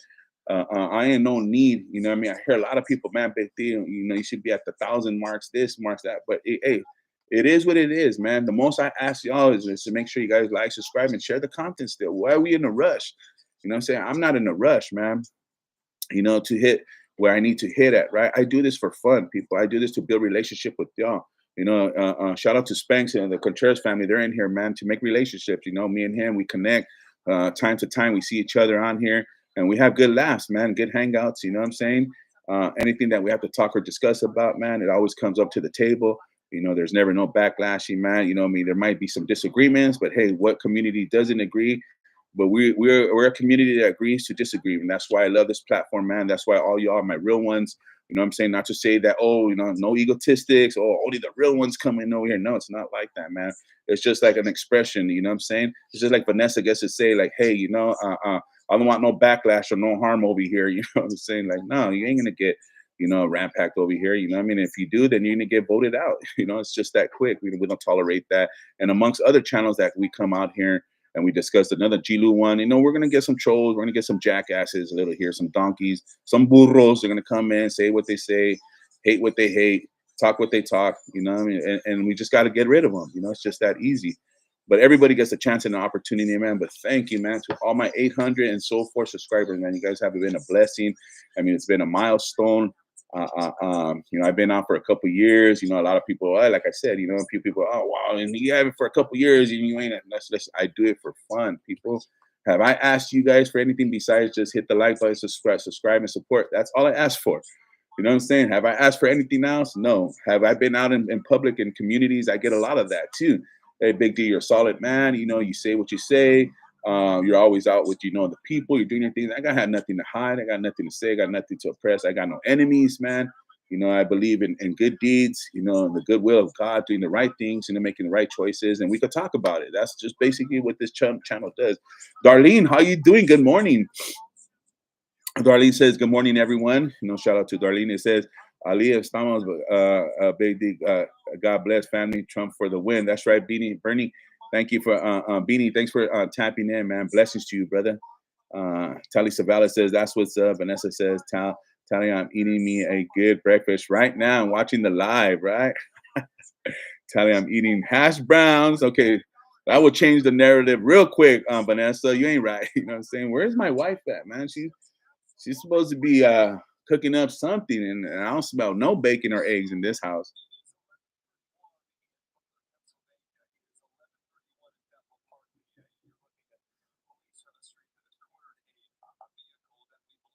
I ain't no need, you know what I mean? I hear a lot of people, man, big deal, you know, you should be at the 1,000 marks, this marks that. But hey, it is what it is, man. The most I ask y'all is to make sure you guys like, subscribe, and share the content still. Why are we in a rush? You know what I'm saying? I'm not in a rush, man, you know, to hit where I need to hit at, right? I do this for fun, people. I do this to build relationship with y'all. You know, shout out to Spanx and the Contreras family. They're in here, man, to make relationships. You know, me and him, we connect time to time. We see each other on here and we have good laughs, man, good hangouts. You know what I'm saying? Anything that we have to talk or discuss about, man, it always comes up to the table. You know, there's never no backlashing, man. You know what I mean? There might be some disagreements, but hey, what community doesn't agree? But we're a community that agrees to disagree, and that's why I love this platform, man. That's why all y'all are my real ones. You know what I'm saying? Not to say that, oh, you know, no egotistics, or only the real ones coming over here. No, it's not like that, man. It's just like an expression, you know what I'm saying? It's just like Vanessa gets to say, like, hey, you know, I don't want no backlash or no harm over here. You know what I'm saying? Like, no, you ain't gonna get, you know, rampacked over here. You know what I mean? If you do, then you're gonna get voted out. You know, it's just that quick. We don't tolerate that. And amongst other channels that we come out here and we discussed another Gilu one. You know, we're gonna get some trolls, we're gonna get some jackasses a little here, some donkeys, some burros. They're gonna come in, say what they say, hate what they hate, talk what they talk. You know what I mean? And we just got to get rid of them. You know, it's just that easy. But everybody gets a chance and an opportunity, man. But thank you, man, to all my 800 and so forth subscribers, man. You guys have been a blessing. I mean, it's been a milestone. You know, I've been on for a couple years. You know, a lot of people, like I said, you know, a few people, oh wow, and you have it for a couple years, and you ain't. That's I do it for fun, people. Have I asked you guys for anything besides just hit the like button, subscribe, and support? That's all I asked for. You know what I'm saying? Have I asked for anything else? No. Have I been out in public and communities? I get a lot of that too. Hey, Big D, you're a solid man. You know, you say what you say. You're always out with, you know, the people. You're doing your things. Had nothing to hide. I got nothing to say. I got nothing to oppress. I got no enemies, man. You know, I believe in good deeds, you know, in the goodwill of God, doing the right things, you know, making the right choices. And we could talk about it. That's just basically what this channel does. Darlene, how you doing? Good morning. Darlene says, good morning, everyone. You know, shout out to Darlene. It says, Ali, estamos, Big D, God bless family, Trump for the win. That's right, Beanie. Bernie, thank you for, Beanie, thanks for tapping in, man. Blessings to you, brother. Tali Savala says, that's what's up. Vanessa says, Tali, I'm eating me a good breakfast right now. I'm watching the live, right? Tali, I'm eating hash browns. Okay, that will change the narrative real quick, Vanessa. You ain't right. You know what I'm saying? Where's my wife at, man? She's supposed to be cooking up something, and I don't smell no bacon or eggs in this house.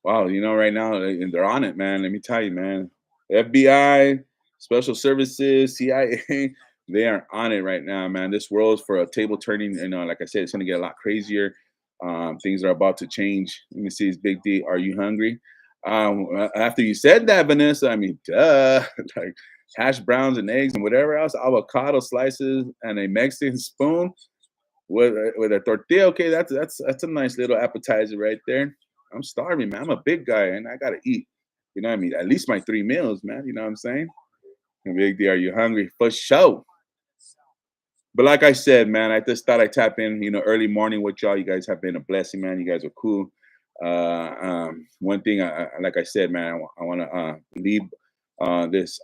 Wow, you know, right now and they're on it, man. Let me tell you, man. FBI, Special Services, CIA, they are on it right now, man. This world's for a table turning, and like I said, it's gonna get a lot crazier. Things are about to change. Let me see, is Big D. Are you hungry? After you said that, Vanessa, I mean, duh, like hash browns and eggs and whatever else, avocado slices and a Mexican spoon with a tortilla. Okay, that's a nice little appetizer right there. I'm starving, man. I'm a big guy and I gotta eat. You know what I mean? At least my 3 meals, man. You know what I'm saying? And Big D, are you hungry? For sure. But like I said, man, I just thought I'd tap in, you know, early morning with y'all. You guys have been a blessing, man. You guys are cool. One thing, like I said, man, I want to leave this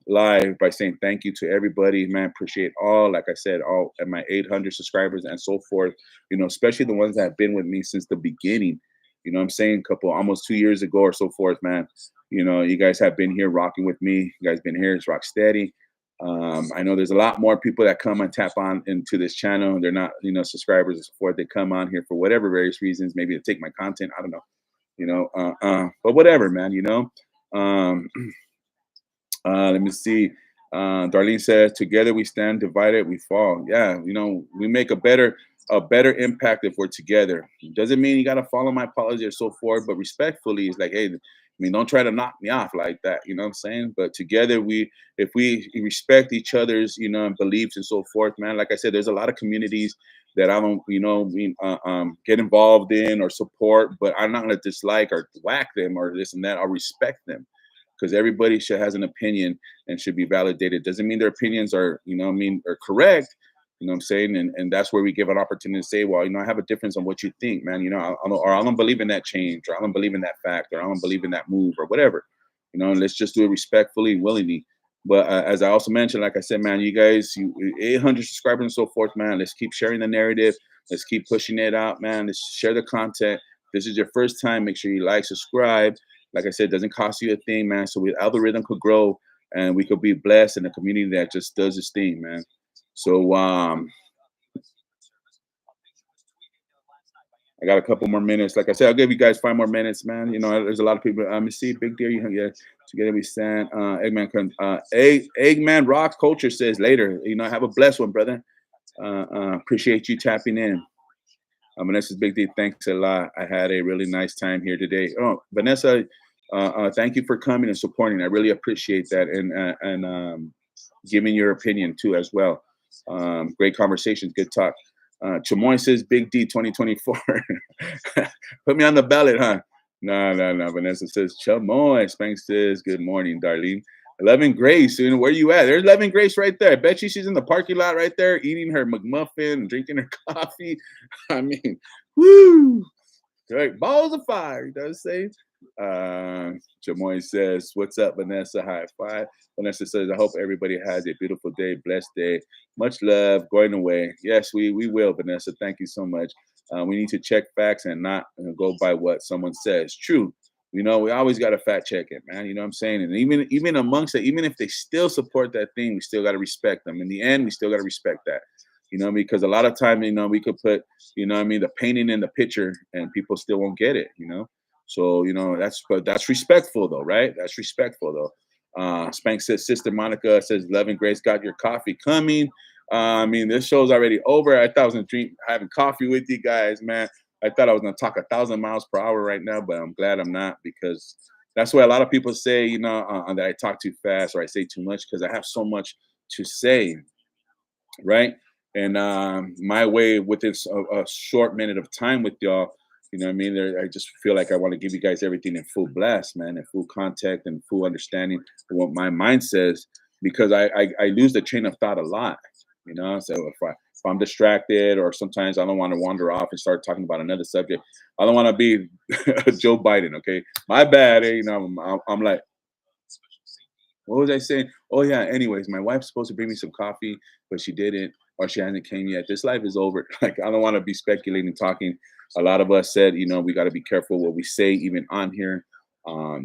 live by saying thank you to everybody, man. Appreciate all, like I said, all of my 800 subscribers and so forth. You know, especially the ones that have been with me since the beginning. You know, what I'm saying, couple almost 2 years ago or so forth, man. You know, you guys have been here rocking with me. You guys been here. It's rock steady. I know there's a lot more people that come and tap on into this channel. They're not, you know, subscribers and so forth. They come on here for whatever various reasons, maybe to take my content. I don't know, you know, but whatever, man, you know. Um, let me see. Darlene says, "Together we stand, divided we fall." Yeah, we make a better impact if we're together. Doesn't mean you got to follow my policy or so forth, but respectfully, it's like, hey, I mean, don't try to knock me off like that. You know what I'm saying? But together, if we respect each other's, beliefs and so forth, man. Like I said, there's a lot of communities that I don't, get involved in or support, but I'm not gonna dislike or whack them or this and that. I'll respect them because everybody should has an opinion and should be validated. Doesn't mean their opinions are, are correct. You know what I'm saying? And that's where we give an opportunity to say, well, I have a difference on what you think, man. Or I don't believe in that change, or I don't believe in that fact, or I don't believe in that move, or whatever. And let's just do it respectfully and willingly. But as I also mentioned, like I said, man, you guys, 800 subscribers and so forth, man. Let's keep sharing the narrative. Let's keep pushing it out, man. Let's share the content. If this is your first time, make sure you like, subscribe. Like I said, it doesn't cost you a thing, man. So the algorithm could grow and we could be blessed in a community that just does its thing, man. So I got a couple more minutes. Like I said, I'll give you guys 5 more minutes, man. There's a lot of people. Me see Big Deer. Yeah, together we stand. Eggman Rocks Culture says later. Have a blessed one, brother. Appreciate you tapping in. Vanessa's Big D. Thanks a lot. I had a really nice time here today. Oh, Vanessa, thank you for coming and supporting. I really appreciate that and giving your opinion too as well. Great conversations, good talk. Chamoy says Big D 2024. Put me on the ballot, huh? No. Vanessa says Chamoy. Spank says good morning, Darlene. Loving Grace, where you at? There's Loving Grace right there. I bet you she's in the parking lot right there, eating her McMuffin, drinking her coffee. I mean, woo! Right, balls of fire. He does say. Chamoy says, "What's up, Vanessa? High five." Vanessa says, "I hope everybody has a beautiful day, blessed day. Much love. Going away." Yes, we will, Vanessa. Thank you so much. We need to check facts and not go by what someone says. True. We always got to fact check it, man. You know what I'm saying? And even amongst it, even if they still support that thing, we still got to respect them. In the end, we still got to respect that. Because a lot of time, we could put, the painting in the picture and people still won't get it, So, that's respectful though, right? That's respectful though. Spank says, Sister Monica says, Love and Grace got your coffee coming. This show's already over. I thought I was gonna having coffee with you guys, man. I thought I was gonna talk 1,000 miles per hour right now, but I'm glad I'm not because that's why a lot of people say, that I talk too fast or I say too much because I have so much to say, right? And my way within a short minute of time with y'all, I just feel like I want to give you guys everything in full blast, man, and full contact and full understanding of what my mind says, because I lose the train of thought a lot, So if I'm distracted or sometimes I don't want to wander off and start talking about another subject, I don't want to be Joe Biden, okay? My bad, I'm like, what was I saying? Oh yeah. Anyways, my wife's supposed to bring me some coffee, but she didn't, or she hasn't came yet. This life is over. Like I don't want to be speculating, talking. A lot of us said, we got to be careful what we say, even on here.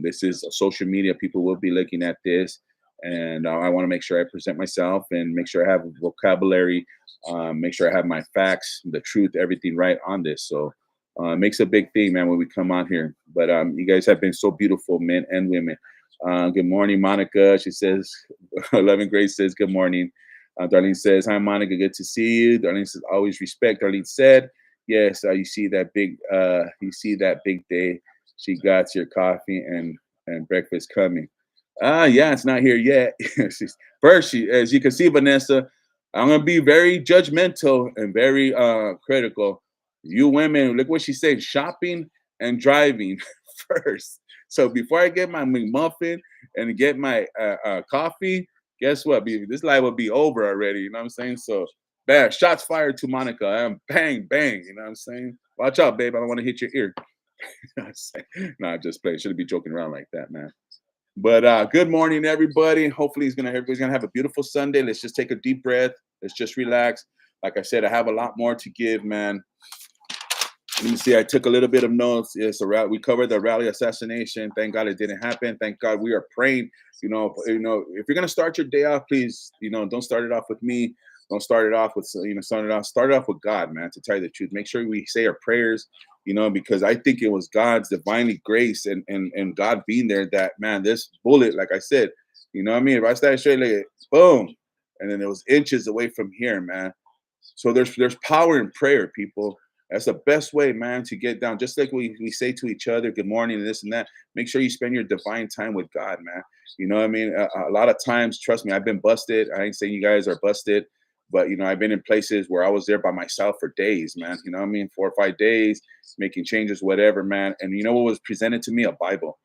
This is social media. People will be looking at this, and I want to make sure I present myself and make sure I have vocabulary, make sure I have my facts, the truth, everything right on this. So it makes a big thing, man, when we come on here. But you guys have been so beautiful, men and women. Good morning, Monica. She says, 11 Grace says, good morning. Darlene says, hi, Monica. Good to see you. Darlene says, always respect. Darlene said, yes, you see that big day. She got your coffee and breakfast coming. Yeah, it's not here yet. First, as you can see, Vanessa, I'm going to be very judgmental and very critical. You women, look what she said, shopping and driving first. So before I get my McMuffin and get my coffee, guess what? This life will be over already. You know what I'm saying? So, bam, shots fired to Monica. Bang, bang. You know what I'm saying? Watch out, babe. I don't want to hit your ear. Nah, just play. Shouldn't be joking around like that, man. But good morning, everybody. Hopefully, everybody's gonna have a beautiful Sunday. Let's just take a deep breath. Let's just relax. Like I said, I have a lot more to give, man. Let me see. I took a little bit of notes. Yes, we covered the rally assassination. Thank God it didn't happen. Thank God we are praying. If you're gonna start your day off, please, don't start it off with me. Don't start it off with start it off with God, man. To tell you the truth, make sure we say our prayers. Because I think it was God's divinely grace and God being there that, man, this bullet, like I said, You know what I mean? If I started straight like boom, and then it was inches away from here, man. So there's power in prayer, people. That's the best way, man, to get down. Just like we say to each other, good morning, and this and that. Make sure you spend your divine time with God, man. You know what I mean? A lot of times, trust me, I've been busted. I ain't saying you guys are busted, but I've been in places where I was there by myself for days, man. You know what I mean? 4 or 5 days, making changes, whatever, man. And you know what was presented to me? A Bible.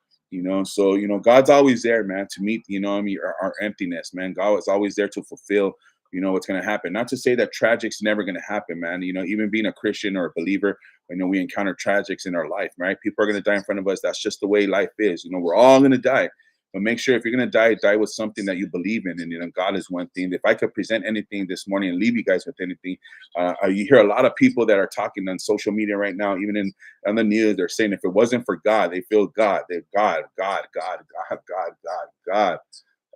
So God's always there, man, to meet, what I mean, our emptiness, man. God is always there to fulfill what's going to happen. Not to say that tragic's never going to happen, man. Even being a Christian or a believer, we encounter tragics in our life, right? People are going to die in front of us. That's just the way life is. We're all going to die. But make sure if you're going to die with something that you believe in. And God is one thing. If I could present anything this morning and leave you guys with anything, you hear a lot of people that are talking on social media right now, even on the news, they're saying if it wasn't for God, they feel God. They're God, God, God, God, God, God, God.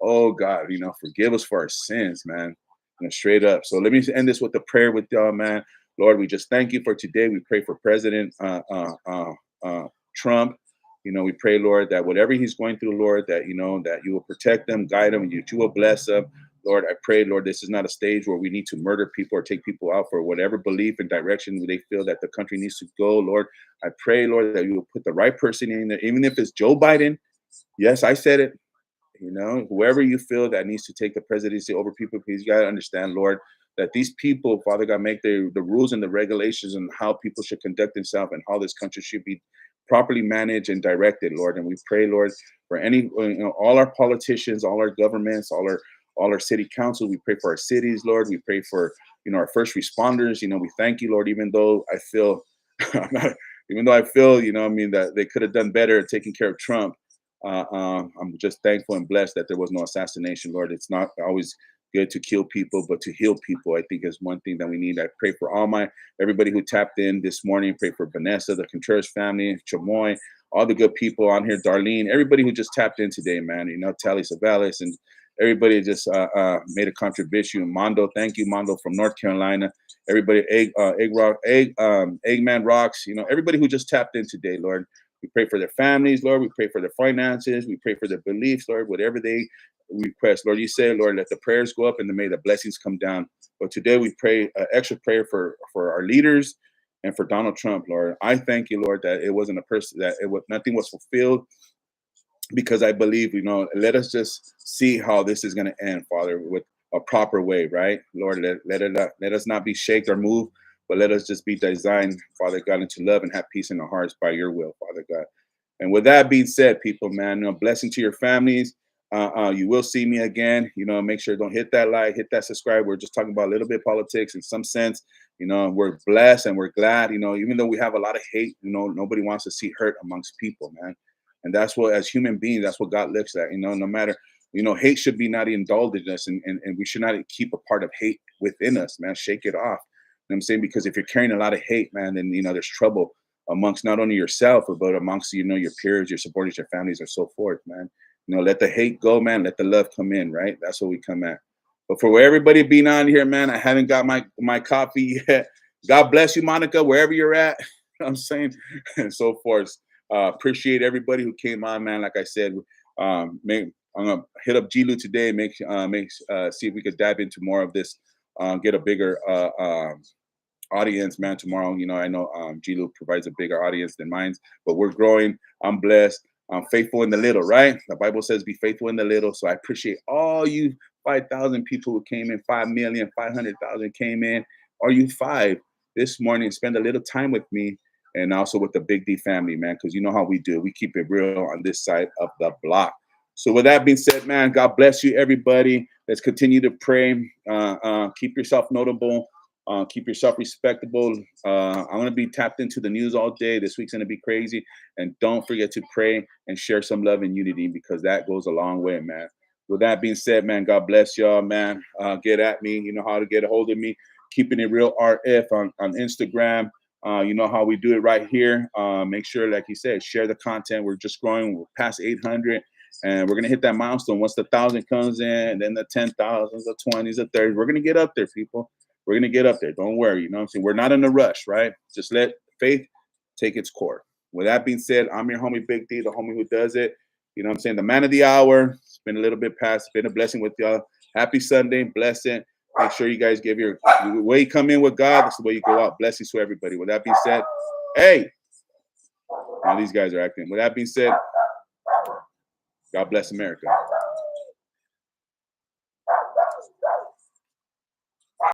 Oh God, forgive us for our sins, man. Straight up. So let me end this with a prayer with y'all, man. Lord, we just thank you for today. We pray for President Trump. We pray, Lord, that whatever he's going through, Lord, that that you will protect them, guide them, and you will bless them. Lord, I pray, Lord, this is not a stage where we need to murder people or take people out for whatever belief and direction they feel that the country needs to go. Lord, I pray, Lord, that you will put the right person in there, even if it's Joe Biden. Yes, I said it. Whoever you feel that needs to take the presidency over people, please, you got to understand, Lord, that these people, Father God, make the rules and the regulations and how people should conduct themselves and how this country should be properly managed and directed, Lord. And we pray, Lord, for all our politicians, all our governments, all our city councils. We pray for our cities, Lord. We pray for our first responders. We thank you, Lord, even though I feel, I mean, that they could have done better at taking care of Trump. I'm just thankful and blessed that there was no assassination, Lord. It's not always good to kill people, but to heal people, I think is one thing that we need. I pray for everybody who tapped in this morning. Pray for Vanessa, the Contreras family, Chamoy, all the good people on here, Darlene, everybody who just tapped in today, man. Tally Savalas and everybody just made a contribution. Mondo, thank you, Mondo from North Carolina. Everybody, Eggman Rocks, everybody who just tapped in today, Lord. We pray for their families, Lord. We pray for their finances. We pray for their beliefs, Lord. Whatever they request, Lord, you say, Lord, let the prayers go up and may the blessings come down. But today we pray extra prayer for our leaders and for Donald Trump, Lord. I thank you, Lord, that it wasn't a person that nothing was fulfilled because I believe, let us just see how this is going to end, Father, with a proper way, right? Lord, let us not be shaken or moved, but let us just be designed, Father God, into love and have peace in our hearts by your will, Father God. And with that being said, people, man, blessing to your families. You will see me again. Make sure don't hit that like, hit that subscribe. We're just talking about a little bit of politics in some sense. We're blessed and we're glad. Even though we have a lot of hate, nobody wants to see hurt amongst people, man. And that's what, as human beings, that's what God looks at. No matter, hate should be not indulged in us, and we should not keep a part of hate within us, man. Shake it off. I'm saying? Because if you're carrying a lot of hate, man, then there's trouble amongst not only yourself, but amongst your peers, your supporters, your families, and so forth, man. Let the hate go, man. Let the love come in, right? That's what we come at. But for everybody being on here, man, I haven't got my coffee yet. God bless you, Monica, wherever you're at. I'm saying, and so forth. Appreciate everybody who came on, man. Like I said, I'm gonna hit up Gilu today. See if we could dive into more of this. Get a bigger audience, man. Tomorrow, I know Gilu provides a bigger audience than mine, but we're growing. I'm blessed. I'm faithful in the little, right? The Bible says be faithful in the little. So I appreciate all you 5,000 people who came in, 5,500,000 came in, or you 5 this morning, spend a little time with me and also with the Big D family, man, because you know how we do. We keep it real on this side of the block. So with that being said, man, God bless you, everybody. Let's continue to pray. Keep yourself notable. Keep yourself respectable. I'm going to be tapped into the news all day. This week's going to be crazy. And don't forget to pray and share some love and unity because that goes a long way, man. With that being said, man, God bless y'all, man. Get at me. You know how to get a hold of me. Keeping it real RF on Instagram. You know how we do it right here. Make sure, like you said, share the content. We're just growing. We're past 800. And we're going to hit that milestone. Once the 1,000 comes in, then the 10,000s, the 20s, the 30s. We're going to get up there, people. We're going to get up there. Don't worry. You know what I'm saying? We're not in a rush, right? Just let faith take its course. With that being said, I'm your homie Big D, the homie who does it. You know what I'm saying? The man of the hour. been a little bit past. It's been a blessing with y'all. Happy Sunday, blessing. Make sure you guys give the way you come in with God, that's the way you go out. Blessings to everybody. With that being said, hey, now these guys are acting. With that being said, God bless America.